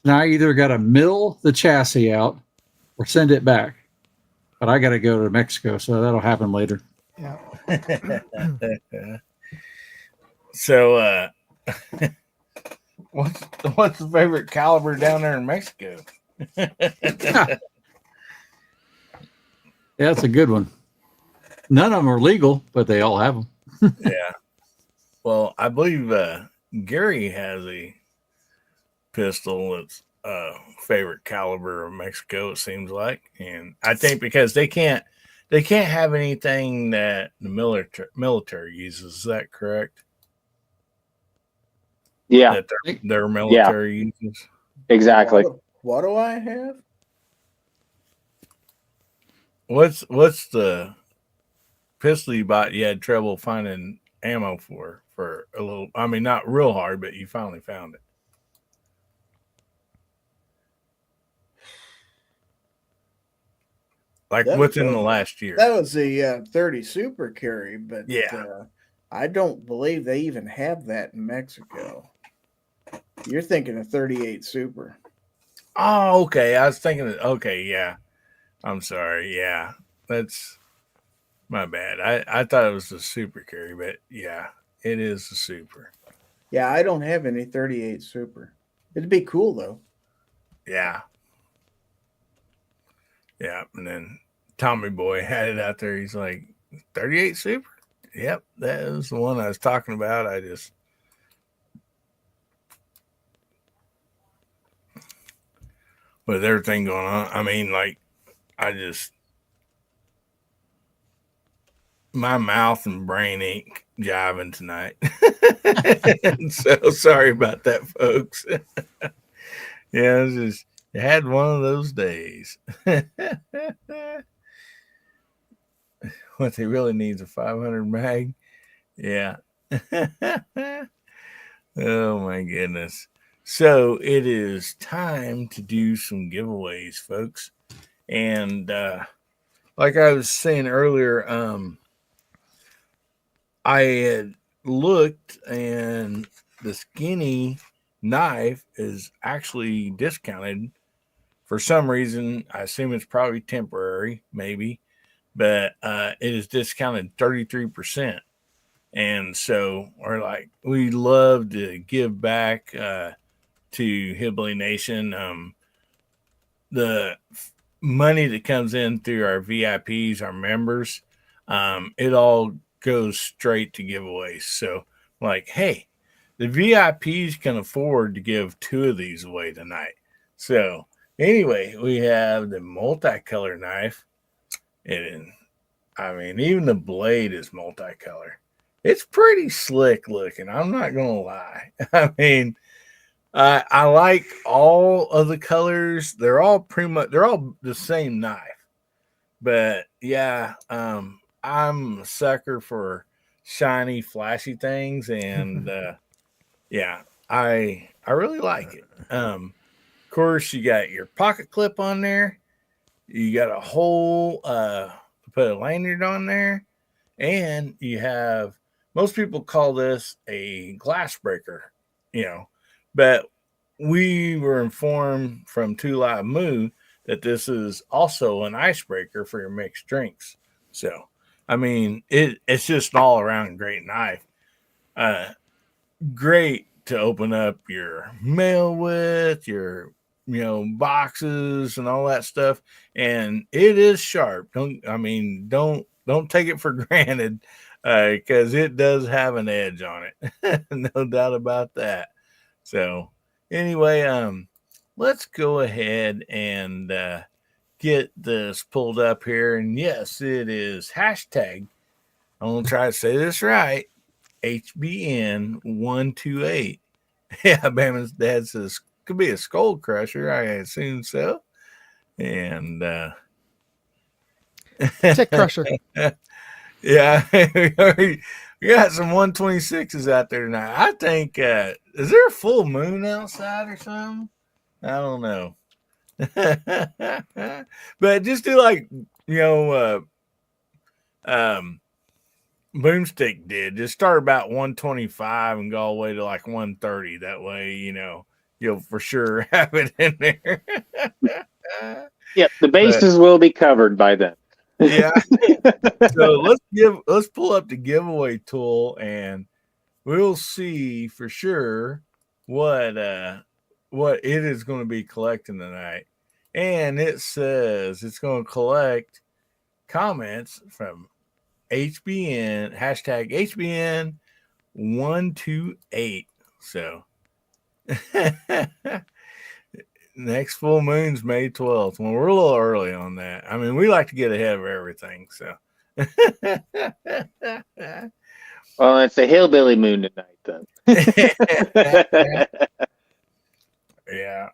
Now I either got to mill the chassis out or send it back. But I got to go to Mexico, so that'll happen later. Yeah. So, what's the favorite caliber down there in Mexico? Yeah, that's a good one. None of them are legal, but they all have them. Yeah. Well, I believe Gary has a pistol that's favorite caliber of Mexico, it seems like. And I think because they can't have anything that the military uses. Is that correct? Yeah, That their military uses. exactly. What do I have? What's the pistol you bought you had trouble finding ammo for a little, I mean, not real hard, but you finally found it? Like within the last year. That was the 30 Super Carry, but yeah. I don't believe they even have that in Mexico. You're thinking of 38 Super. Oh, okay. I was thinking okay, yeah. I'm sorry. Yeah. That's my bad. I thought it was the Super Carry, but yeah, it is the Super. Yeah, I don't have any 38 Super. It'd be cool though. Yeah. Yeah. And then Tommy Boy had it out there. He's like, 38 Super? Yep. That was the one I was talking about. I just with everything going on. I mean, like, my mouth and brain ain't jiving tonight. So sorry about that, folks. Yeah, it's just, you had one of those days. What they really need is a 500 mag. Yeah. Oh my goodness. So it is time to do some giveaways, folks. And like I was saying earlier, I had looked and the skinny knife is actually discounted for some reason. I assume it's probably temporary, maybe, but it is discounted 33%. And so we're like, we love to give back to Hillbilly Nation. The money that comes in through our VIPs, our members, it all goes straight to giveaways. So, like, hey, the VIPs can afford to give 2 of these away tonight. So, anyway, we have the multicolor knife. And I mean, even the blade is multicolor. It's pretty slick looking. I'm not going to lie. I mean, I like all of the colors. They're all they're all the same knife. But yeah, I'm a sucker for shiny, flashy things, and yeah, I really like it. Of course, you got your pocket clip on there. You got a hole to put a lanyard on there, and you have, most people call this a glass breaker, but we were informed from Two Live Moo that this is also an icebreaker for your mixed drinks. So, I mean, it's just an all around great knife. Great to open up your mail with, your boxes and all that stuff. And it is sharp. Don't take it for granted, because it does have an edge on it. No doubt about that. So anyway, let's go ahead and get this pulled up here. And yes, it is hashtag, I'm gonna try to say this right, HBN128. Yeah, Bama's dad says could be a skull crusher. I assume so. And Tick crusher. yeah, we got some 126s out there tonight. I think, is there a full moon outside or something? I don't know. But just do like, Boomstick did. Just start about 125 and go all the way to like 130. That way, you'll for sure have it in there. Yep, the bases will be covered by then. Yeah. So let's pull up the giveaway tool and we'll see for sure what it is going to be collecting tonight. And it says it's going to collect comments from HBN, hashtag HBN128. So next full moon's May 12th. Well, we're a little early on that. I mean, we like to get ahead of everything. So well, it's a hillbilly moon tonight then. Yeah,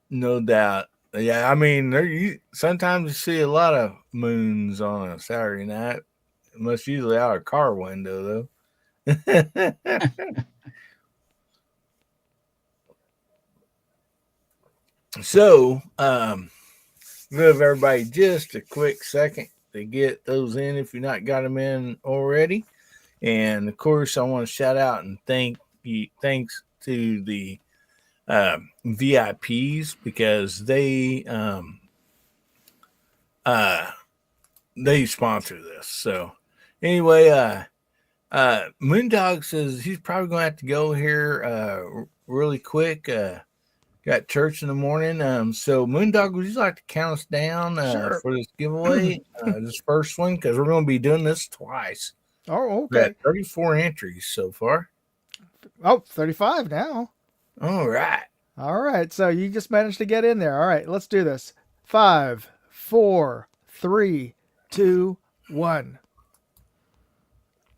no doubt. Yeah, I mean, sometimes you see a lot of moons on a Saturday night. Most usually out a car window, though. So, give everybody just a quick second to get those in if you've not got them in already. And of course, I want to shout out and thanks to the VIPs, because they sponsor this. So anyway, Moondog says he's probably going to have to go here really quick. Got church in the morning. So Moondog, would you like to count us down Sure. for this giveaway, this first one? Because we're going to be doing this twice. Oh, We got okay. 34 entries so far. Oh, 35 now. All right. All right. So you just managed to get in there. All right. Let's do this. 5, 4, 3, 2, 1.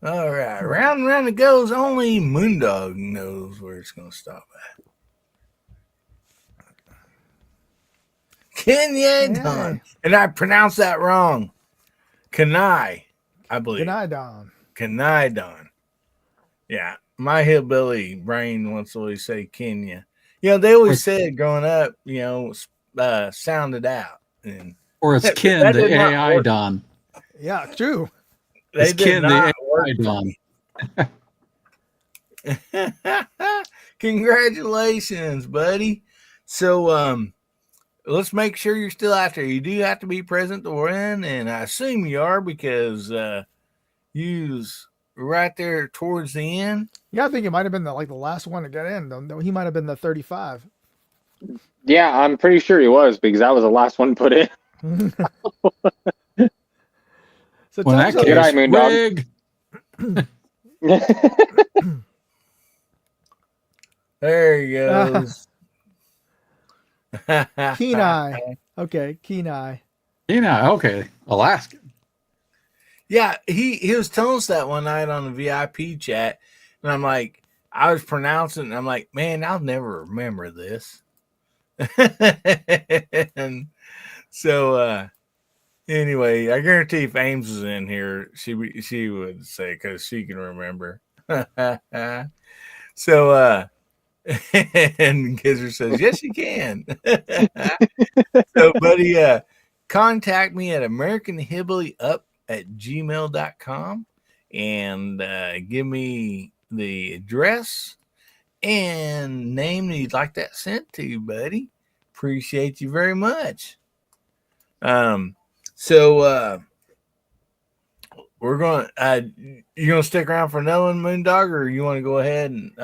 All right. Round and round it goes. Only Moondog knows where it's going to stop at. Kenya Don. And I pronounced that wrong. Kanai, I believe. Good night, Don. Kanai Don. Yeah. My hillbilly brain wants to always say Kenya. they always said growing up, sound it out. And Or it's Ken, that the did not AI work. Don. Yeah, true. They It's did Ken, the not work. AI Don. Congratulations, buddy. So let's make sure you're still out there. You do have to be present to win, and I assume you are because you's right there towards the end. Yeah, I think it might have been the last one to get in. Though he might have been the 35. Yeah, I'm pretty sure he was because I was the last one put in. So When tell that us Good eye, case, Moondog. wig. There he goes. Kenai. Okay, Kenai. Okay, Alaskan. Yeah, he was telling us that one night on the VIP chat, and I'm like, I was pronouncing it, and I'm like, man, I'll never remember this. And so anyway, I guarantee if Ames was in here, she would say because she can remember. So and Gizzard says, yes, you can. So, buddy, contact me at AmericanHillbillyUp@gmail.com and give me the address and name that you'd like that sent to, buddy. Appreciate you very much. So we're going you gonna stick around for another one, Moondog, or you want to go ahead and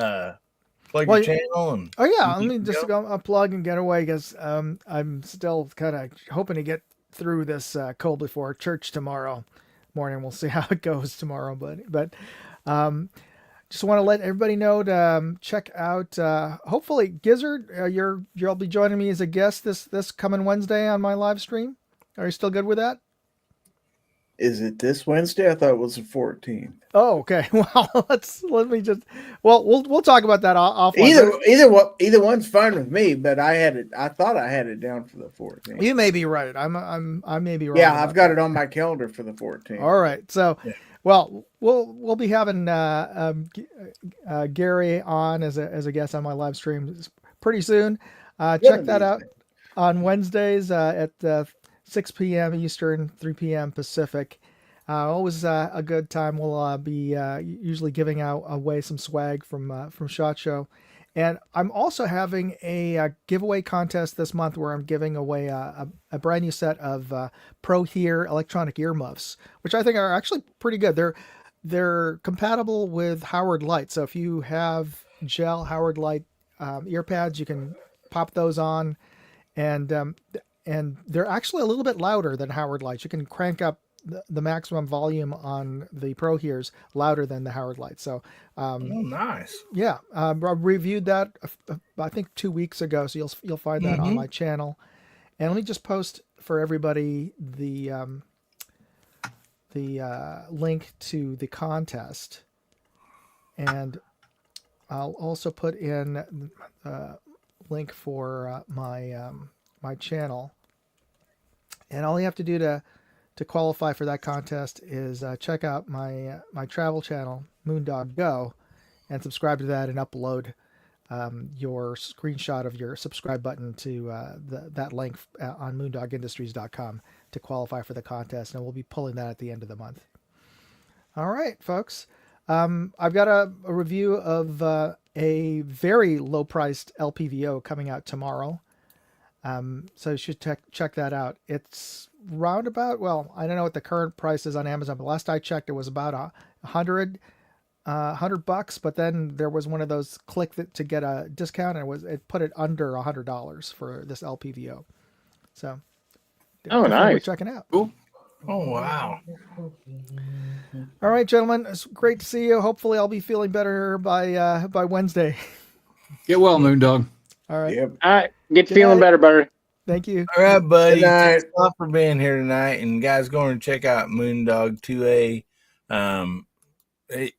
plug your channel? And oh yeah, let me just go unplug and get away because I'm still kind of hoping to get through this cold before church tomorrow morning. We'll see how it goes tomorrow, but just want to let everybody know to check out. Hopefully, Gizzard, you'll be joining me as a guest this coming Wednesday on my live stream. Are you still good with that? Is it this Wednesday? I thought it was the 14th. Oh, okay. Well, we'll talk about that offline. Either one's fine with me, but I thought I had it down for the 14th. You may be right. I may be wrong. Yeah, I've got it on my calendar for the 14th. All right. So, well, we'll be having Gary on as a guest on my live stream pretty soon. Check that out on Wednesdays at 6 p.m. Eastern, 3 p.m. Pacific. Always a good time. We'll be usually giving away some swag from SHOT Show. And I'm also having a giveaway contest this month where I'm giving away a brand new set of Pro Hear electronic earmuffs, which I think are actually pretty good. They're compatible with Howard Light. So if you have gel Howard Light ear pads, you can pop those on, and they're actually a little bit louder than Howard Lights. You can crank up the maximum volume on the Pro Hears louder than the Howard Lights. So, nice. Yeah, I reviewed that I think 2 weeks ago, so you'll find that on my channel. And let me just post for everybody the link to the contest, and I'll also put in link for my channel. And all you have to do to qualify for that contest is check out my travel channel, Moondog Go, and subscribe to that and upload your screenshot of your subscribe button to that link on moondogindustries.com to qualify for the contest. And we'll be pulling that at the end of the month. All right, folks. I've got a review of a very low-priced LPVO coming out tomorrow. So you should check that out. It's roundabout, well, I don't know what the current price is on Amazon, but last I checked, it was about $100, but then there was one of those click to get a discount, and it put it under $100 for this LPVO. So, nice. We're checking out. Cool. Oh, wow. All right, gentlemen, it's great to see you. Hopefully I'll be feeling better by Wednesday. Get well, Moondog. All right. Yep. All right, get feeling better, brother. Thank you. All right, buddy. Good night. Thanks a lot for being here tonight. And guys, go and check out Moondog 2A.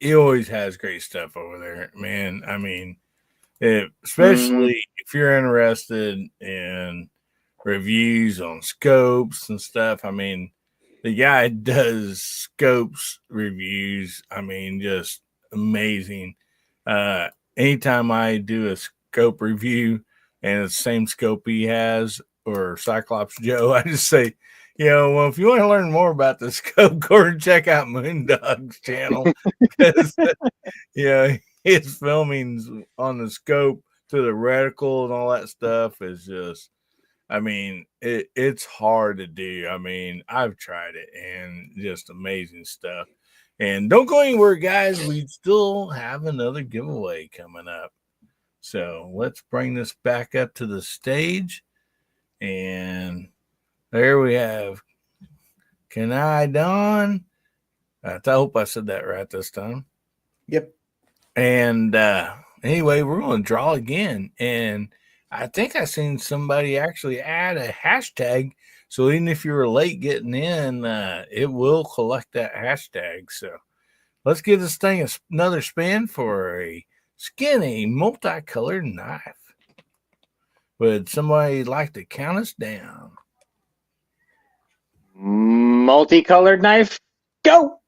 He always has great stuff over there, man. I mean, especially if you're interested in reviews on scopes and stuff. I mean, the guy does scopes reviews. I mean, just amazing. Anytime I do a scope review, and it's the same scope he has, or Cyclops Joe, I just say, well, if you want to learn more about the scope, go and check out Moondog's channel. Because, his filmings on the scope through the reticle and all that stuff is just, it's hard to do. I've tried it and just amazing stuff. And don't go anywhere, guys. We still have another giveaway coming up. So let's bring this back up to the stage. And there we have Kenai Don. I hope I said that right this time. Yep. And anyway, we're going to draw again. And I think I seen somebody actually add a hashtag. So even if you were late getting in, it will collect that hashtag. So let's give this thing another spin for a skinny multicolored knife. Would somebody like to count us down? Multicolored knife, go!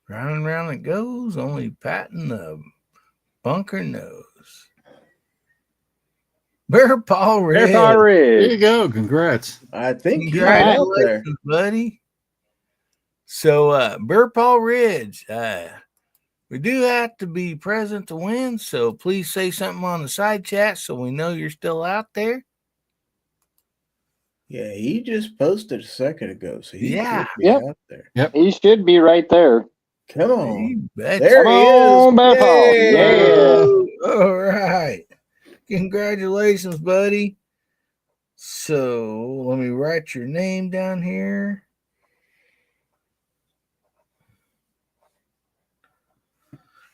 Round and round it goes, only patting the bunker nose. Bear Paw Red. Bear Paw Red. There you go. Congrats. I think you're right out there, buddy. So, Bear Paw Ridge, we do have to be present to win, so please say something on the side chat so we know you're still out there. Yeah, he just posted a second ago, so he should be out there. Yep, he should be right there. Come on. There he is. Bear Paw. Yeah. All right. Congratulations, buddy. So let me write your name down here.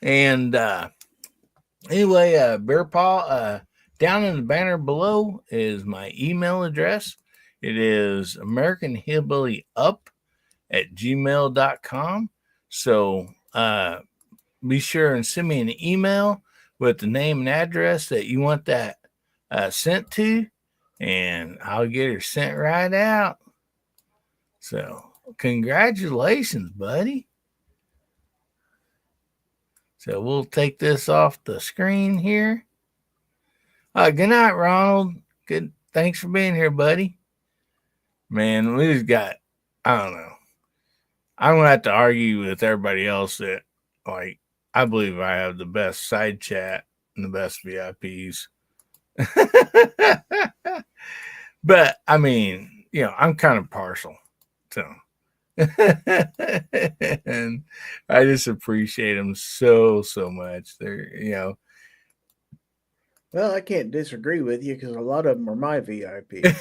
And anyway, Bear Paw, down in the banner below is my email address. It is AmericanHillbillyUp@gmail.com. So be sure and send me an email with the name and address that you want that sent to, and I'll get her sent right out. So congratulations, buddy. So we'll take this off the screen here. Good night, Ronald. Good. Thanks for being here, buddy. Man, we just got, I don't know. I'm going to have to argue with everybody else that, like, I believe I have the best side chat and the best VIPs. But, I'm kind of partial. So, and I just appreciate them so much. They're, Well, I can't disagree with you because a lot of them are my VIPs.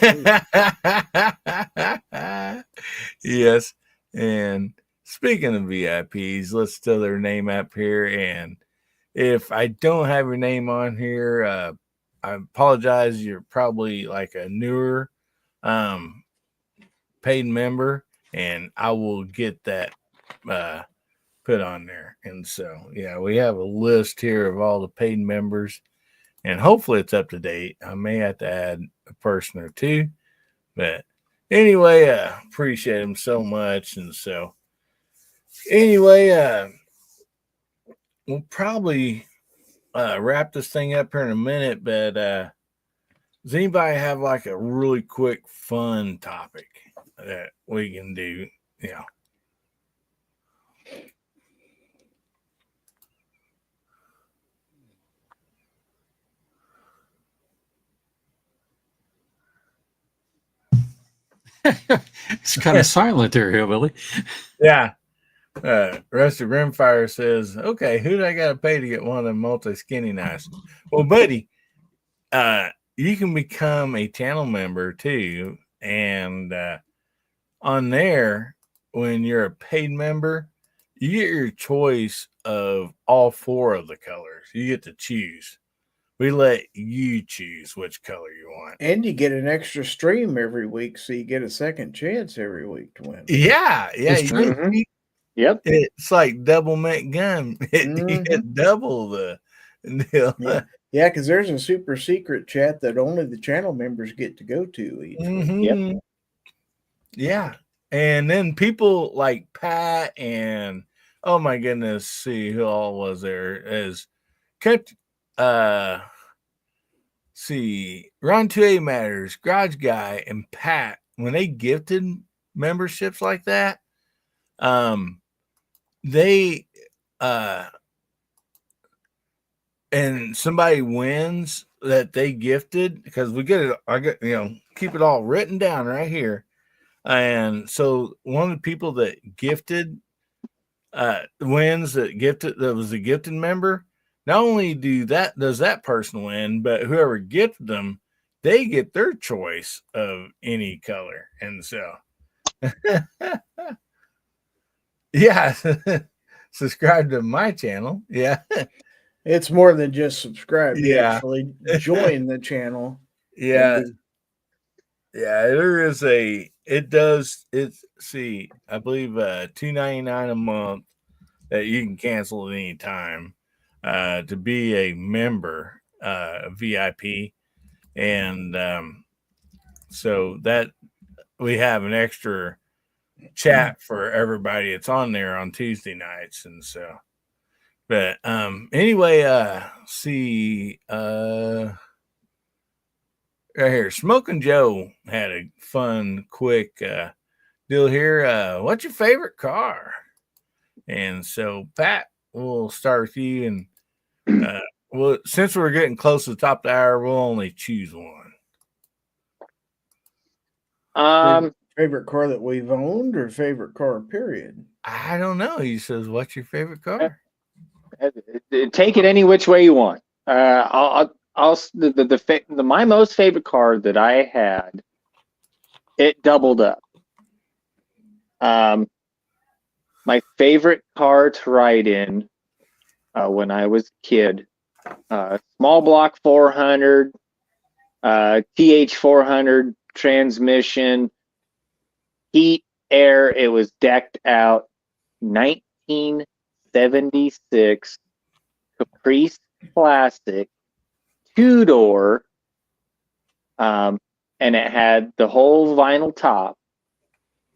Yes. And speaking of VIPs, let's throw their name up here. And if I don't have your name on here, I apologize. You're probably like a newer paid member, and I will get that put on there. And so, yeah, we have a list here of all the paid members. And hopefully it's up to date. I may have to add a person or two. But anyway, appreciate them so much. And so anyway, we'll probably wrap this thing up here in a minute. But does anybody have like a really quick, fun topic that we can do? Yeah. It's kind of silent there, Hillbilly. Yeah. Rusty Rimfire says, okay, who do I got to pay to get one of them multi-skinny knives? Well, buddy, you can become a channel member too. And on there, when you're a paid member, you get your choice of all four of the colors. You get to choose. We let you choose which color you want. And you get an extra stream every week, so you get a second chance every week to win. Yeah. Yep. It's like double mint gum. You get double the deal. Yeah, because there's a super secret chat that only the channel members get to go to each week. Yep. Yeah. And then people like Pat and, oh my goodness, see who all was there, as Cut. See, Ron 2A Matters, Garage Guy, and Pat, when they gifted memberships like that, they and somebody wins that they gifted, because we get it, I get, keep it all written down right here. And so one of the people that gifted wins that was a gifted member, not only does that person win, but whoever gifted them, they get their choice of any color. And so yeah, subscribe to my channel. Yeah. It's more than just subscribe. You Yeah. actually join the channel. Yeah. Yeah, there is I believe $2.99 a month that you can cancel at any time to be a member, VIP. And so that we have an extra chat for everybody that's on there on Tuesday nights. And so, but anyway, right here, Smoking Joe had a fun, quick deal here. What's your favorite car? And so, Pat, we'll start with you. And well, since we're getting close to the top of the hour, we'll only choose one. Favorite car that we've owned, or favorite car, period? I don't know. He says, "What's your favorite car?" Take it any which way you want. My most favorite car that I had, it doubled up. My favorite car to ride in when I was a kid, small block 400, TH 400 transmission, heat, air. It was decked out, 1976 Caprice Classic, 2-door, and it had the whole vinyl top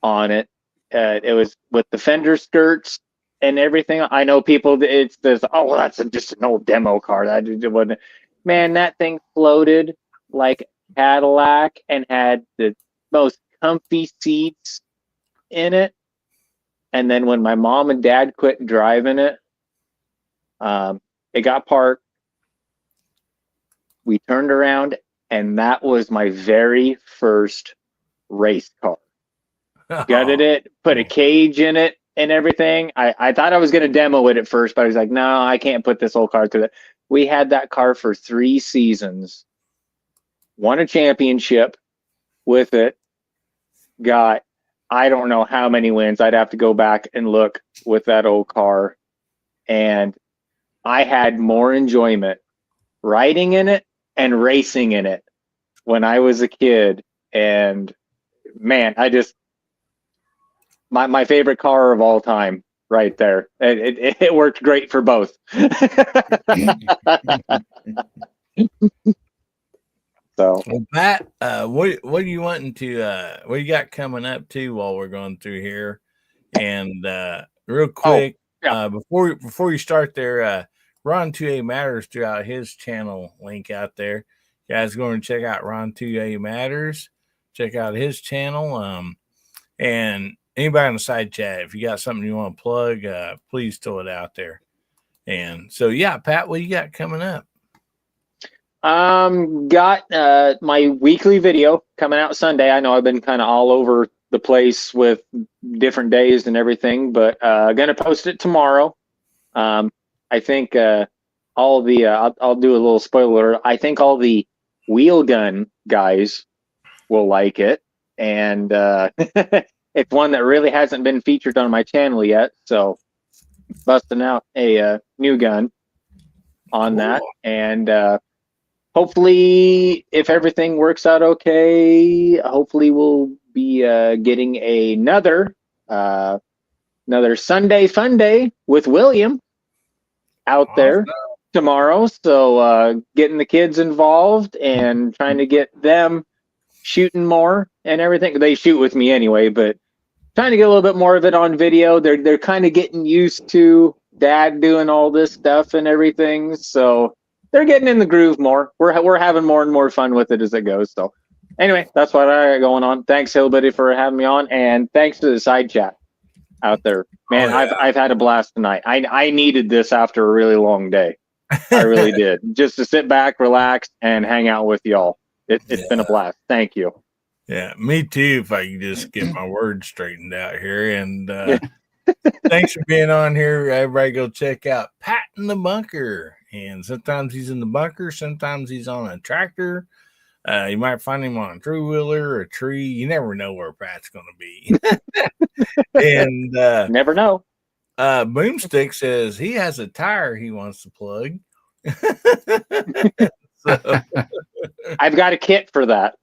on it. It was with the fender skirts and everything. I know people, it's this, oh, well, that's just an old demo car. Man, that thing floated like Cadillac and had the most comfy seats in it. And then when my mom and dad quit driving it, it got parked. We turned around, and that was my very first race car. Gutted it, put a cage in it and everything. I thought I was going to demo it at first, but I was like, no, I can't put this old car through it. We had that car for 3 seasons, won a championship with it, got I don't know how many wins. I'd have to go back and look with that old car. And I had more enjoyment riding in it and racing in it when I was a kid. And man, my favorite car of all time right there. It worked great for both. So, well, Pat, what are you wanting to? What you got coming up too while we're going through here? And real quick, before you start there, Ron 2A Matters threw out his channel link out there. You guys going to check out Ron 2A Matters. Check out his channel. And anybody on the side chat, if you got something you want to plug, please throw it out there. And so, yeah, Pat, what you got coming up? Got my weekly video coming out Sunday. I know I've been kind of all over the place with different days and everything, but gonna post it tomorrow. I think all the I'll do a little spoiler. I think all the wheel gun guys will like it, and it's one that really hasn't been featured on my channel yet, so busting out a new gun on that. And hopefully, if everything works out okay, hopefully we'll be getting another Sunday Fun Day with William out there tomorrow. So getting the kids involved and trying to get them shooting more and everything. They shoot with me anyway, but trying to get a little bit more of it on video. They're kind of getting used to dad doing all this stuff and everything. So they're getting in the groove more. We're having more and more fun with it as it goes. So anyway, that's what I got going on. Thanks, Hillbilly, for having me on, and thanks to the side chat out there. Man, I've had a blast tonight. I needed this after a really long day. I really did. Just to sit back, relax, and hang out with y'all. It's been a blast. Thank you. Yeah, me too. If I can just get my words straightened out here. And thanks for being on here. Everybody go check out Pat in the Bunker. And sometimes he's in the bunker. Sometimes he's on a tractor. You might find him on a three-wheeler or a tree. You never know where Pat's going to be. And never know. Boomstick says he has a tire he wants to plug. So. I've got a kit for that.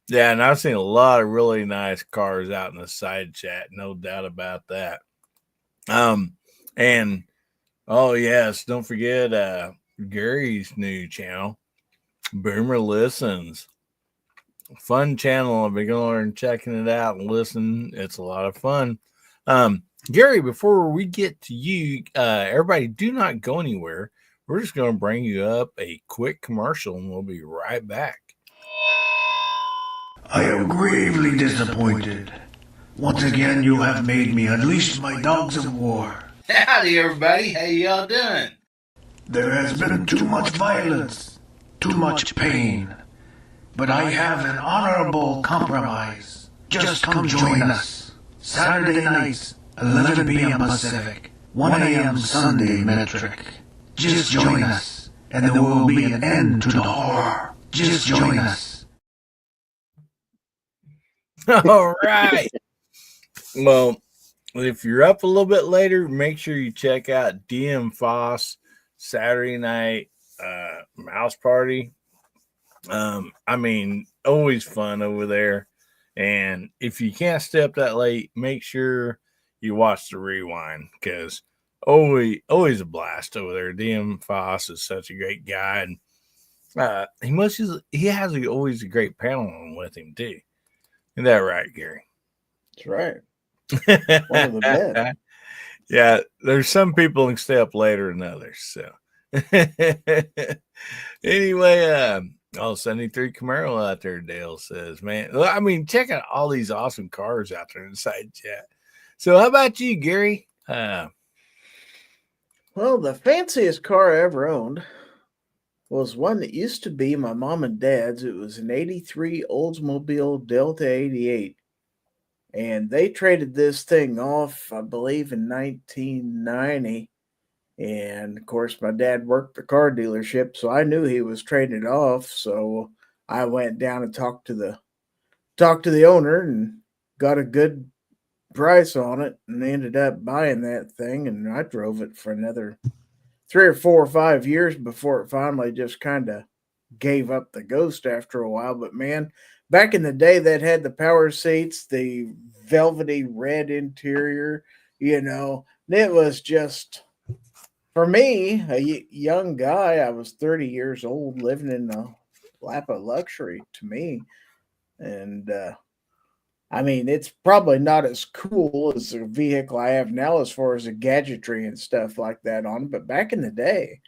Yeah, and I've seen a lot of really nice cars out in the side chat, no doubt about that. And oh yes, don't forget Gary's new channel, Boomer Listens. Fun channel. I've been going and checking it out and listen. It's a lot of fun. Gary, before we get to you, everybody do not go anywhere. We're just going to bring you up a quick commercial and we'll be right back. I am gravely disappointed. Once again, you have made me unleash my dogs of war. Howdy, everybody. How y'all doing? There has been too much violence, too much pain. But I have an honorable compromise. Just come join us. Saturday nights, 11 p.m. Pacific, 1 a.m. Sunday metric. Just join us, and there will be an end to the horror. Just join us. All right. Well, if you're up a little bit later, make sure you check out DM Foss Saturday night mouse party. I mean, always fun over there. And if you can't stay up that late, make sure you watch the rewind because always a blast over there. DM Foss is such a great guy, and he has always a great panel on with him too. Isn't that right, Gary? That's right. One of the best. Yeah, there's some people who can stay up later than others. So anyway, 73 Camaro out there, Dale says, man. I mean, check out all these awesome cars out there in the side chat. So how about you, Gary? Well, the fanciest car I ever owned was one that used to be my mom and dad's. It was an 83 Oldsmobile Delta 88. And they traded this thing off, I believe, in 1990. And, of course, my dad worked the car dealership, so I knew he was trading it off. So I went down and talked to the owner and got a good price on it, and they ended up buying that thing, and I drove it for another 3 or 4 or 5 years before it finally just kind of gave up the ghost after a while. But man, back in the day, that had the power seats, the velvety red interior, it was just, for me, a young guy, I was 30 years old living in the lap of luxury to me. And I mean, it's probably not as cool as the vehicle I have now as far as the gadgetry and stuff like that on it. But back in the day,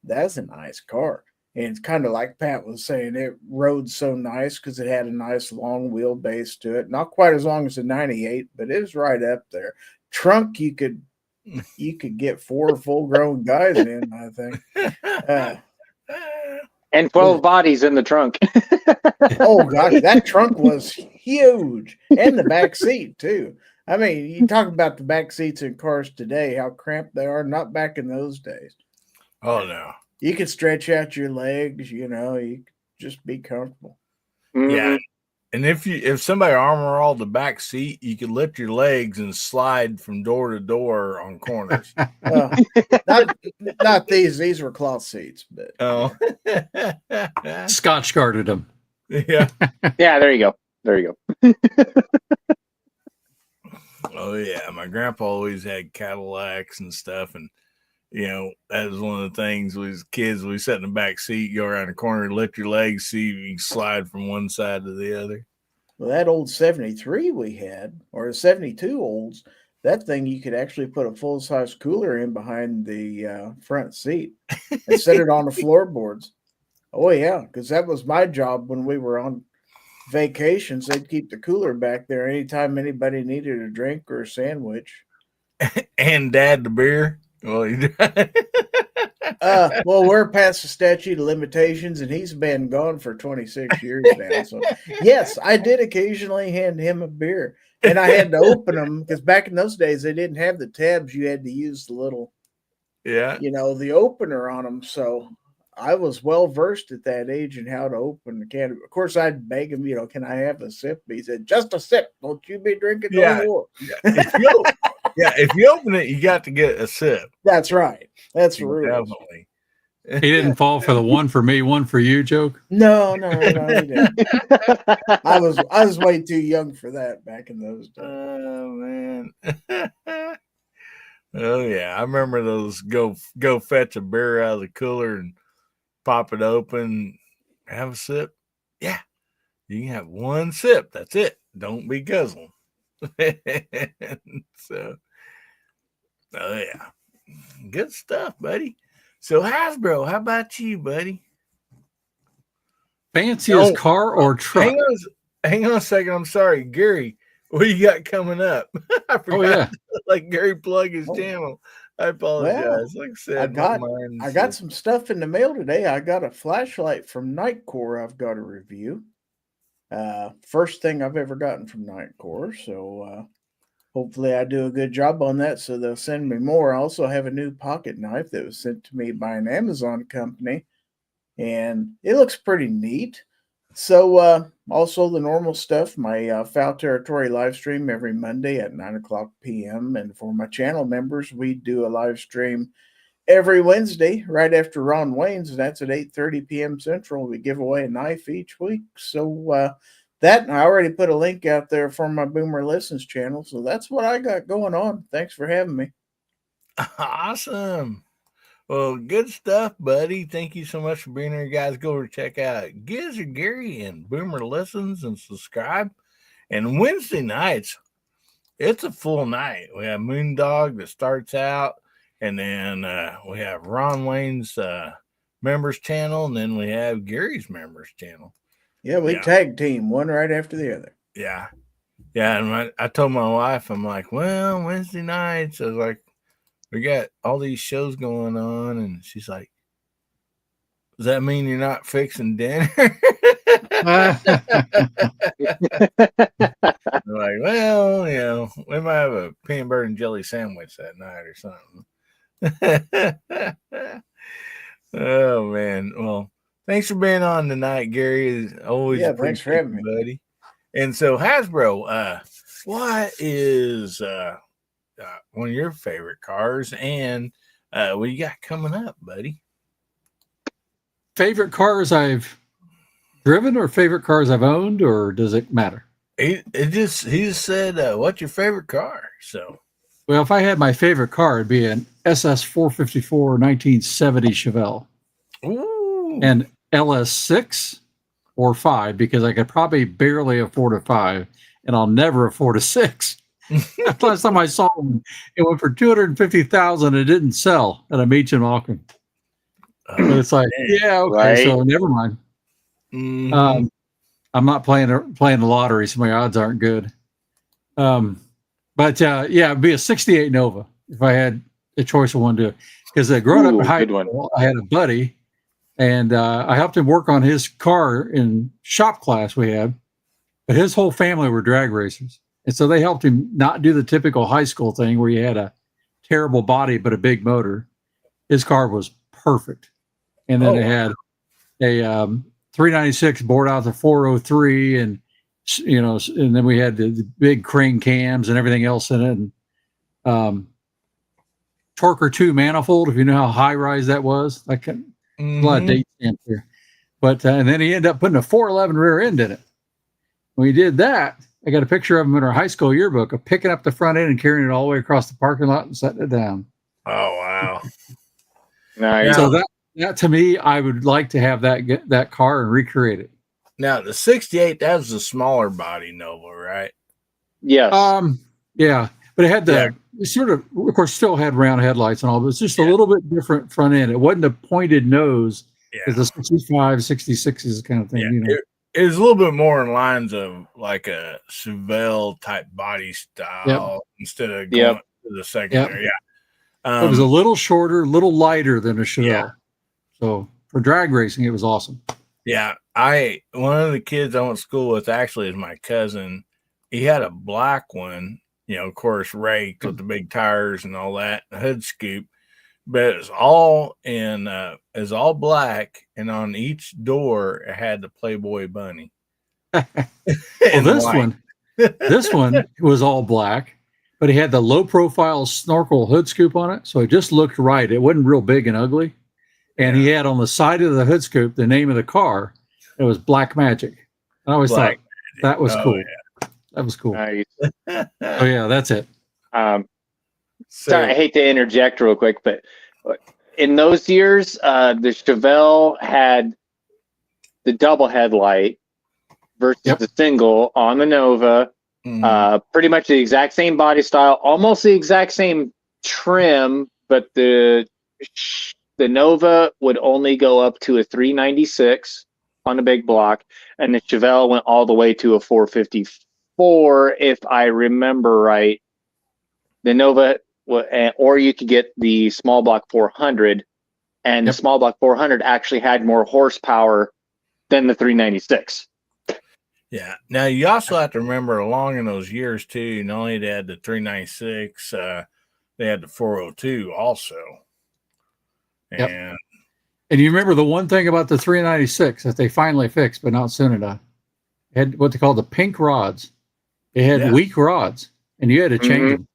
that's a nice car. And it's kind of like Pat was saying, it rode so nice because it had a nice long wheelbase to it. Not quite as long as the 98, but it was right up there. Trunk, you could get 4 full-grown guys in, I think. And 12 bodies in the trunk. Oh, gosh, that trunk was huge. And the back seat, too. I mean, you talk about the back seats in cars today, how cramped they are, not back in those days. Oh, no. You could stretch out your legs, you could just be comfortable. Mm-hmm. Yeah. And if somebody armor all the back seat, you could lift your legs and slide from door to door on corners. Not these. These were cloth seats, but Scotch guarded them. Yeah. Yeah, there you go. Oh yeah, my grandpa always had Cadillacs and stuff, and that was one of the things we as kids. We sat in the back seat, go around the corner, lift your legs, see if you can slide from one side to the other. Well, that old 73 we had, or the 72 olds, that thing you could actually put a full-size cooler in behind the front seat and set it on the floorboards. Oh, yeah, because that was my job when we were on vacations. They'd keep the cooler back there anytime anybody needed a drink or a sandwich. And Dad the beer. Well, Well, we're past the statute of limitations, and he's been gone for 26 years now. So, yes, I did occasionally hand him a beer, and I had to open them because back in those days they didn't have the tabs. You had to use the little, yeah. the opener on them. So I was well versed at that age in how to open the can. Of course, I'd beg him, can I have a sip? He said, just a sip. Don't you be drinking no more. If you open it, you got to get a sip. That's right. That's for real. Definitely. He didn't fall for the one for me, one for you joke. No, he didn't. I was way too young for that back in those days. Oh man. Oh yeah, I remember those. Go fetch a beer out of the cooler and pop it open, have a sip. Yeah, you can have one sip. That's it. Don't be guzzling. So, oh yeah, good stuff, buddy. So Hasbro, how about you, buddy? Fanciest car or truck? Hang on a second. I'm sorry, Gary. What do you got coming up? I forgot to let Gary plug his channel. I apologize. Well, like I said, I got some stuff in the mail today. I got a flashlight from Nightcore I've got to review. First thing I've ever gotten from Nightcore. So hopefully I do a good job on that. So they'll send me more. I also have a new pocket knife that was sent to me by an Amazon company. And it looks pretty neat. So also the normal stuff, my Foul Territory live stream every Monday at 9:00 p.m. And for my channel members, we do a live stream every Wednesday right after Ron Wayne's, and that's at 8:30 p.m. Central. We give away a knife each week. So that, I already put a link out there for my Boomer Listens channel. So that's what I got going on. Thanks for having me. Awesome. Well, good stuff, buddy. Thank you so much for being here, guys. Go over check out Giz or Gary and Boomer Listens and subscribe. And Wednesday nights, it's a full night. We have Moondog that starts out, and then we have Ron Wayne's members channel, and then we have Gary's members channel. Yeah, we tag team one right after the other. Yeah. Yeah, and I told my wife, I'm like, well, Wednesday nights, I was like, we got all these shows going on, and she's like, does that mean you're not fixing dinner? I'm like, well, we might have a peanut butter and jelly sandwich that night or something. Oh man. Well, thanks for being on tonight, Gary. Always thanks for having me, buddy. And so Hasbro, what is one of your favorite cars, and what you got coming up, buddy? Favorite cars I've driven or favorite cars I've owned, or does it matter? He just said, what's your favorite car? So, well, if I had my favorite car, it'd be an SS 454 1970 Chevelle. Ooh. And LS6 or 5, because I could probably barely afford a 5, and I'll never afford a 6. Last time I saw one, it went for $250,000. It didn't sell at a Meacham auction. It's like, yeah, okay, right. So never mind. Mm-hmm. I'm not playing the lottery, so my odds aren't good. But it'd be a '68 Nova if I had a choice of one to. Because growing up in high school, I had a buddy, and I helped him work on his car in shop class we had. But his whole family were drag racers. And so they helped him not do the typical high school thing where you had a terrible body but a big motor. His car was perfect. And then it had a 396 bored out to 403, and and then we had the big crane cams and everything else in it. And Torquer 2 manifold, if you know how high rise that was. I can a lot of date stamps here. But and then he ended up putting a 411 rear end in it. When he did that, I got a picture of him in our high school yearbook of picking up the front end and carrying it all the way across the parking lot and setting it down. Oh, wow. Nice. So that to me, I would like to have that car and recreate it. Now the 68, that was the smaller body Nova, right? Yes. Yeah, but it had Yeah. it sort of course, still had round headlights and all, but it's just a Yeah. little bit different front end. It wasn't a pointed nose. Yeah. It's a 65, 66 is kind of thing, Yeah. you know. It was a little bit more in lines of like a Chevelle type body style instead of going to the secondary. Yeah. It was a little shorter, a little lighter than a Chevelle. Yeah. So for drag racing, it was awesome. Yeah. One of the kids I went to school with actually is my cousin. He had a black one, you know, of course, raked with the big tires and all that, hood scoop. But it's all black, and on each door it had the Playboy bunny. Well, this one was all black, but he had the low profile snorkel hood scoop on it, so it just looked right. It wasn't real big and ugly, and he had on the side of the hood scoop the name of the car. It was Black Magic. I always thought that was cool. Yeah. That was cool. Nice. Oh yeah, that's it. Sorry, I hate to interject real quick, but in those years, the Chevelle had the double headlight versus the single on the Nova. Pretty much the exact same body style, almost the exact same trim, but the Nova would only go up to a 396 on the big block, and the Chevelle went all the way to a 454, if I remember right. The Nova, or you could get the small block 400, and the small block 400 actually had more horsepower than the 396. Yeah. Now you also have to remember along in those years too, not only they had the 396, they had the 402 also. And you remember the one thing about the 396 that they finally fixed, but not soon enough, it had what they call the pink rods. It had weak rods, and you had to change them.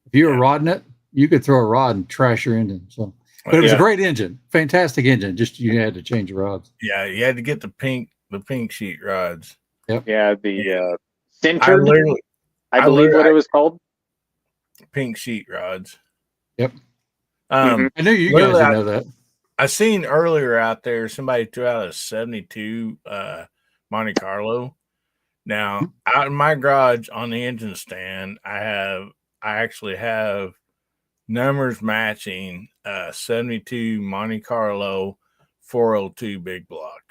If you were rodding it, you could throw a rod and trash your engine. So, but it was a great engine, fantastic engine. Just you had to change the rods. Yeah, you had to get the pink sheet rods. Yep. Yeah, the centered. I believe what it was called. Pink sheet rods. Yep. I knew you guys would know that. I seen earlier out there somebody threw out a 72 Monte Carlo. Now, out in my garage on the engine stand, I actually have numbers matching 72 Monte Carlo 402 big block.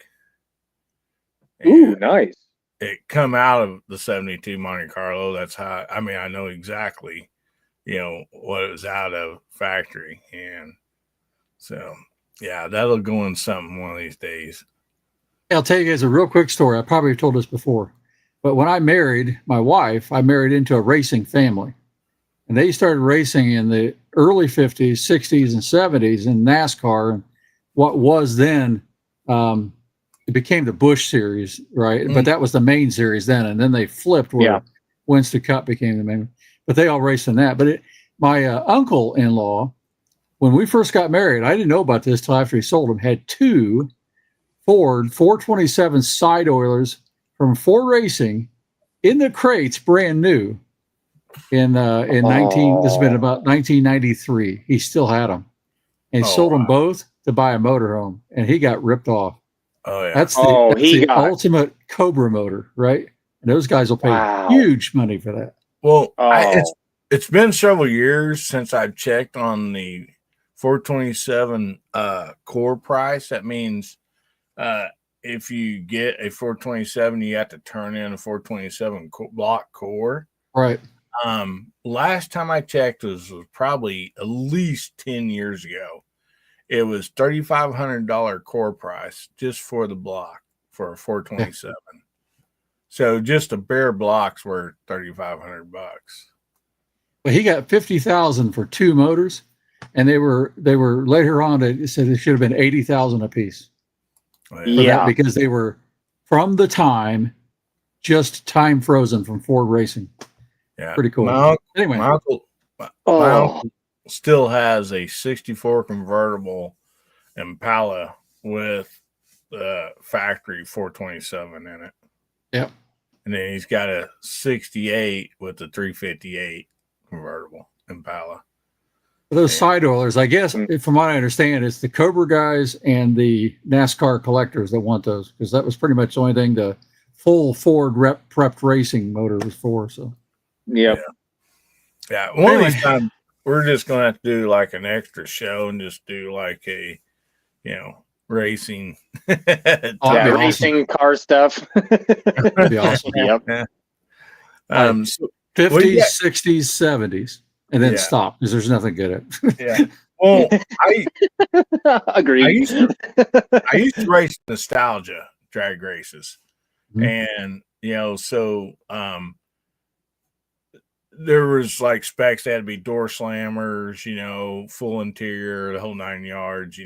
Ooh, nice. It come out of the 72 Monte Carlo. That's how, I mean, I know exactly, you know, what it was out of factory. And so, yeah, that'll go in something one of these days. I'll tell you guys a real quick story. I probably told this before, but when I married my wife, I married into a racing family. And they started racing in the early 50s, 60s, and 70s in NASCAR. And what was then, it became the Busch Series, right? But that was the main series then. And then they flipped where Winston Cup became the main. But they all raced in that. But my uncle-in-law, when we first got married, I didn't know about this till after he sold them, had two Ford 427 side oilers from Ford Racing in the crates, brand new. In this has been about 1993. He still had them, and he sold them both to buy a motorhome, and he got ripped off. Oh yeah, that's the ultimate Cobra motor, right? And those guys will pay huge money for that. Well, it's been several years since I've checked on the 427 core price. That means if you get a 427, you have to turn in a 427 block core, right? Last time I checked was probably at least 10 years ago. It was $3,500 core price just for the block for a 427. So just a bare block's worth $3,500. But he got $50,000 for two motors, and they were later on. It said it should have been $80,000 a piece. Yeah, because they were from the time just time frozen from Ford Racing. Yeah, pretty cool. Anyway, my uncle still has a 64 convertible Impala with the factory 427 in it. Yep. And then he's got a 68 with the 358 convertible Impala. Those side oilers, I guess, from what I understand, it's the Cobra guys and the NASCAR collectors that want those, because that was pretty much the only thing the full Ford prepped racing motor was for. So, Yep. Yeah. One of these times, we're just going to have to do like an extra show and just do like a, racing. Racing car stuff. That'd be awesome. Yep. So 50s, 60s, 70s, and then stop because there's nothing good at it. Yeah. Well, Agreed. I used to race nostalgia drag races. And, so there was like specs that had to be door slammers, full interior, the whole 9 yards,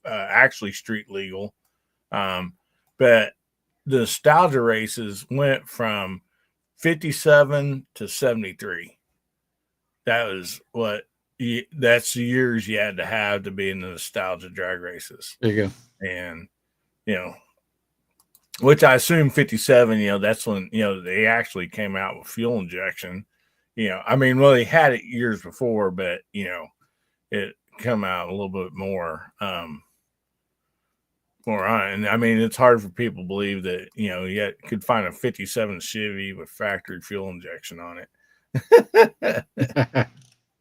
actually street legal. But the nostalgia races went from 57 to 73. That was that's the years you had to have to be in the nostalgia drag races. There you go. And, which I assume 57, that's when, they actually came out with fuel injection. They had it years before, but, it come out a little bit more on. And it's hard for people to believe that, you could find a 57 Chevy with factory fuel injection on it.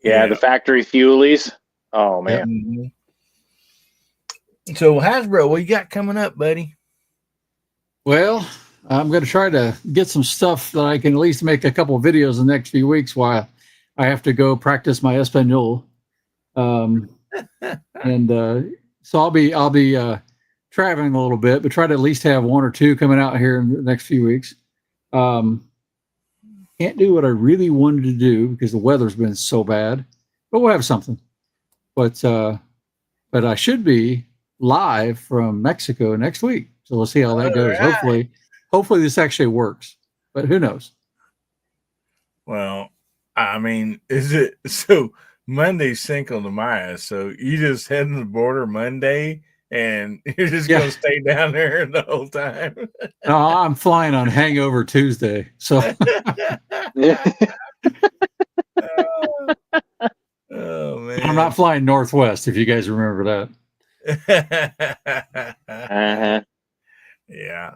The factory fuelies. Oh, man. Mm-hmm. So, Hasbro, what you got coming up, buddy? Well, I'm going to try to get some stuff that I can at least make a couple of videos in the next few weeks while I have to go practice my Espanol. So I'll be traveling a little bit, but try to at least have one or two coming out here in the next few weeks. Can't do what I really wanted to do because the weather's been so bad, but we'll have something. But I should be live from Mexico next week. So we'll see how that goes. Right. Hopefully this actually works, but who knows? Well, is it so Monday's Cinco de Mayo? So you just heading to the border Monday and you're just going to stay down there the whole time? No, I'm flying on Hangover Tuesday. So, oh man, I'm not flying Northwest. If you guys remember that. Yeah.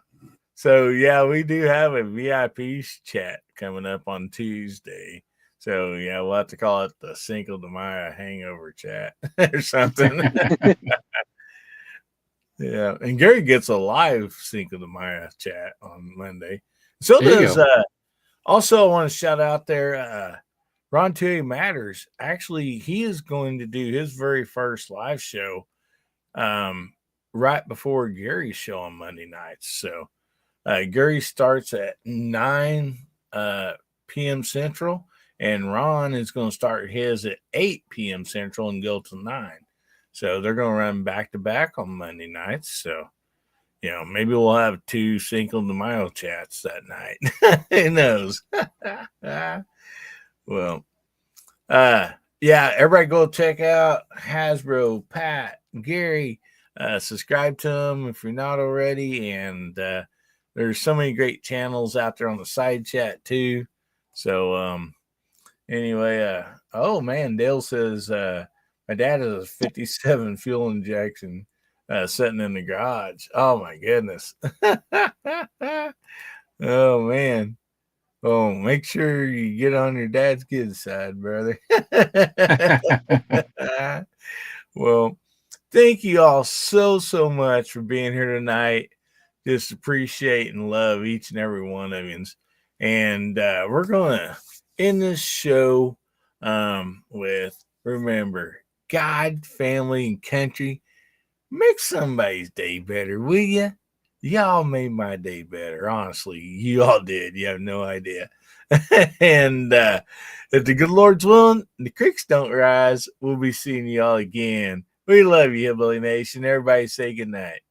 So we do have a VIP chat coming up on Tuesday. So we'll have to call it the Cinco de Mayo hangover chat or something. Yeah, and Gary gets a live Cinco de Mayo chat on Monday. So does also I want to shout out there Ron Tui Matters. Actually, he is going to do his very first live show right before Gary's show on Monday nights. So Gary starts at 9 p.m. Central, and Ron is going to start his at 8 p.m. Central and go to 9. So they're going to run back to back on Monday nights. So, maybe we'll have 2 Cinco de Mayo chats that night. Who knows? Well, everybody go check out Hasbro, Pat, Gary. Subscribe to them if you're not already. And there's so many great channels out there on the side chat too. So anyway, oh man, Dale says my dad has a 57 fuel injection sitting in the garage. Oh my goodness. Oh man. Oh, make sure you get on your dad's good side, brother. Well, thank you all so much for being here tonight. Just appreciate and love each and every one of you. And we're going to end this show with, remember, God, family, and country. Make somebody's day better, will you? Y'all made my day better. Honestly, you all did. You have no idea. And if the good Lord's willing, the creeks don't rise, we'll be seeing you all again. We love you, Hillbilly Nation. Everybody say good night.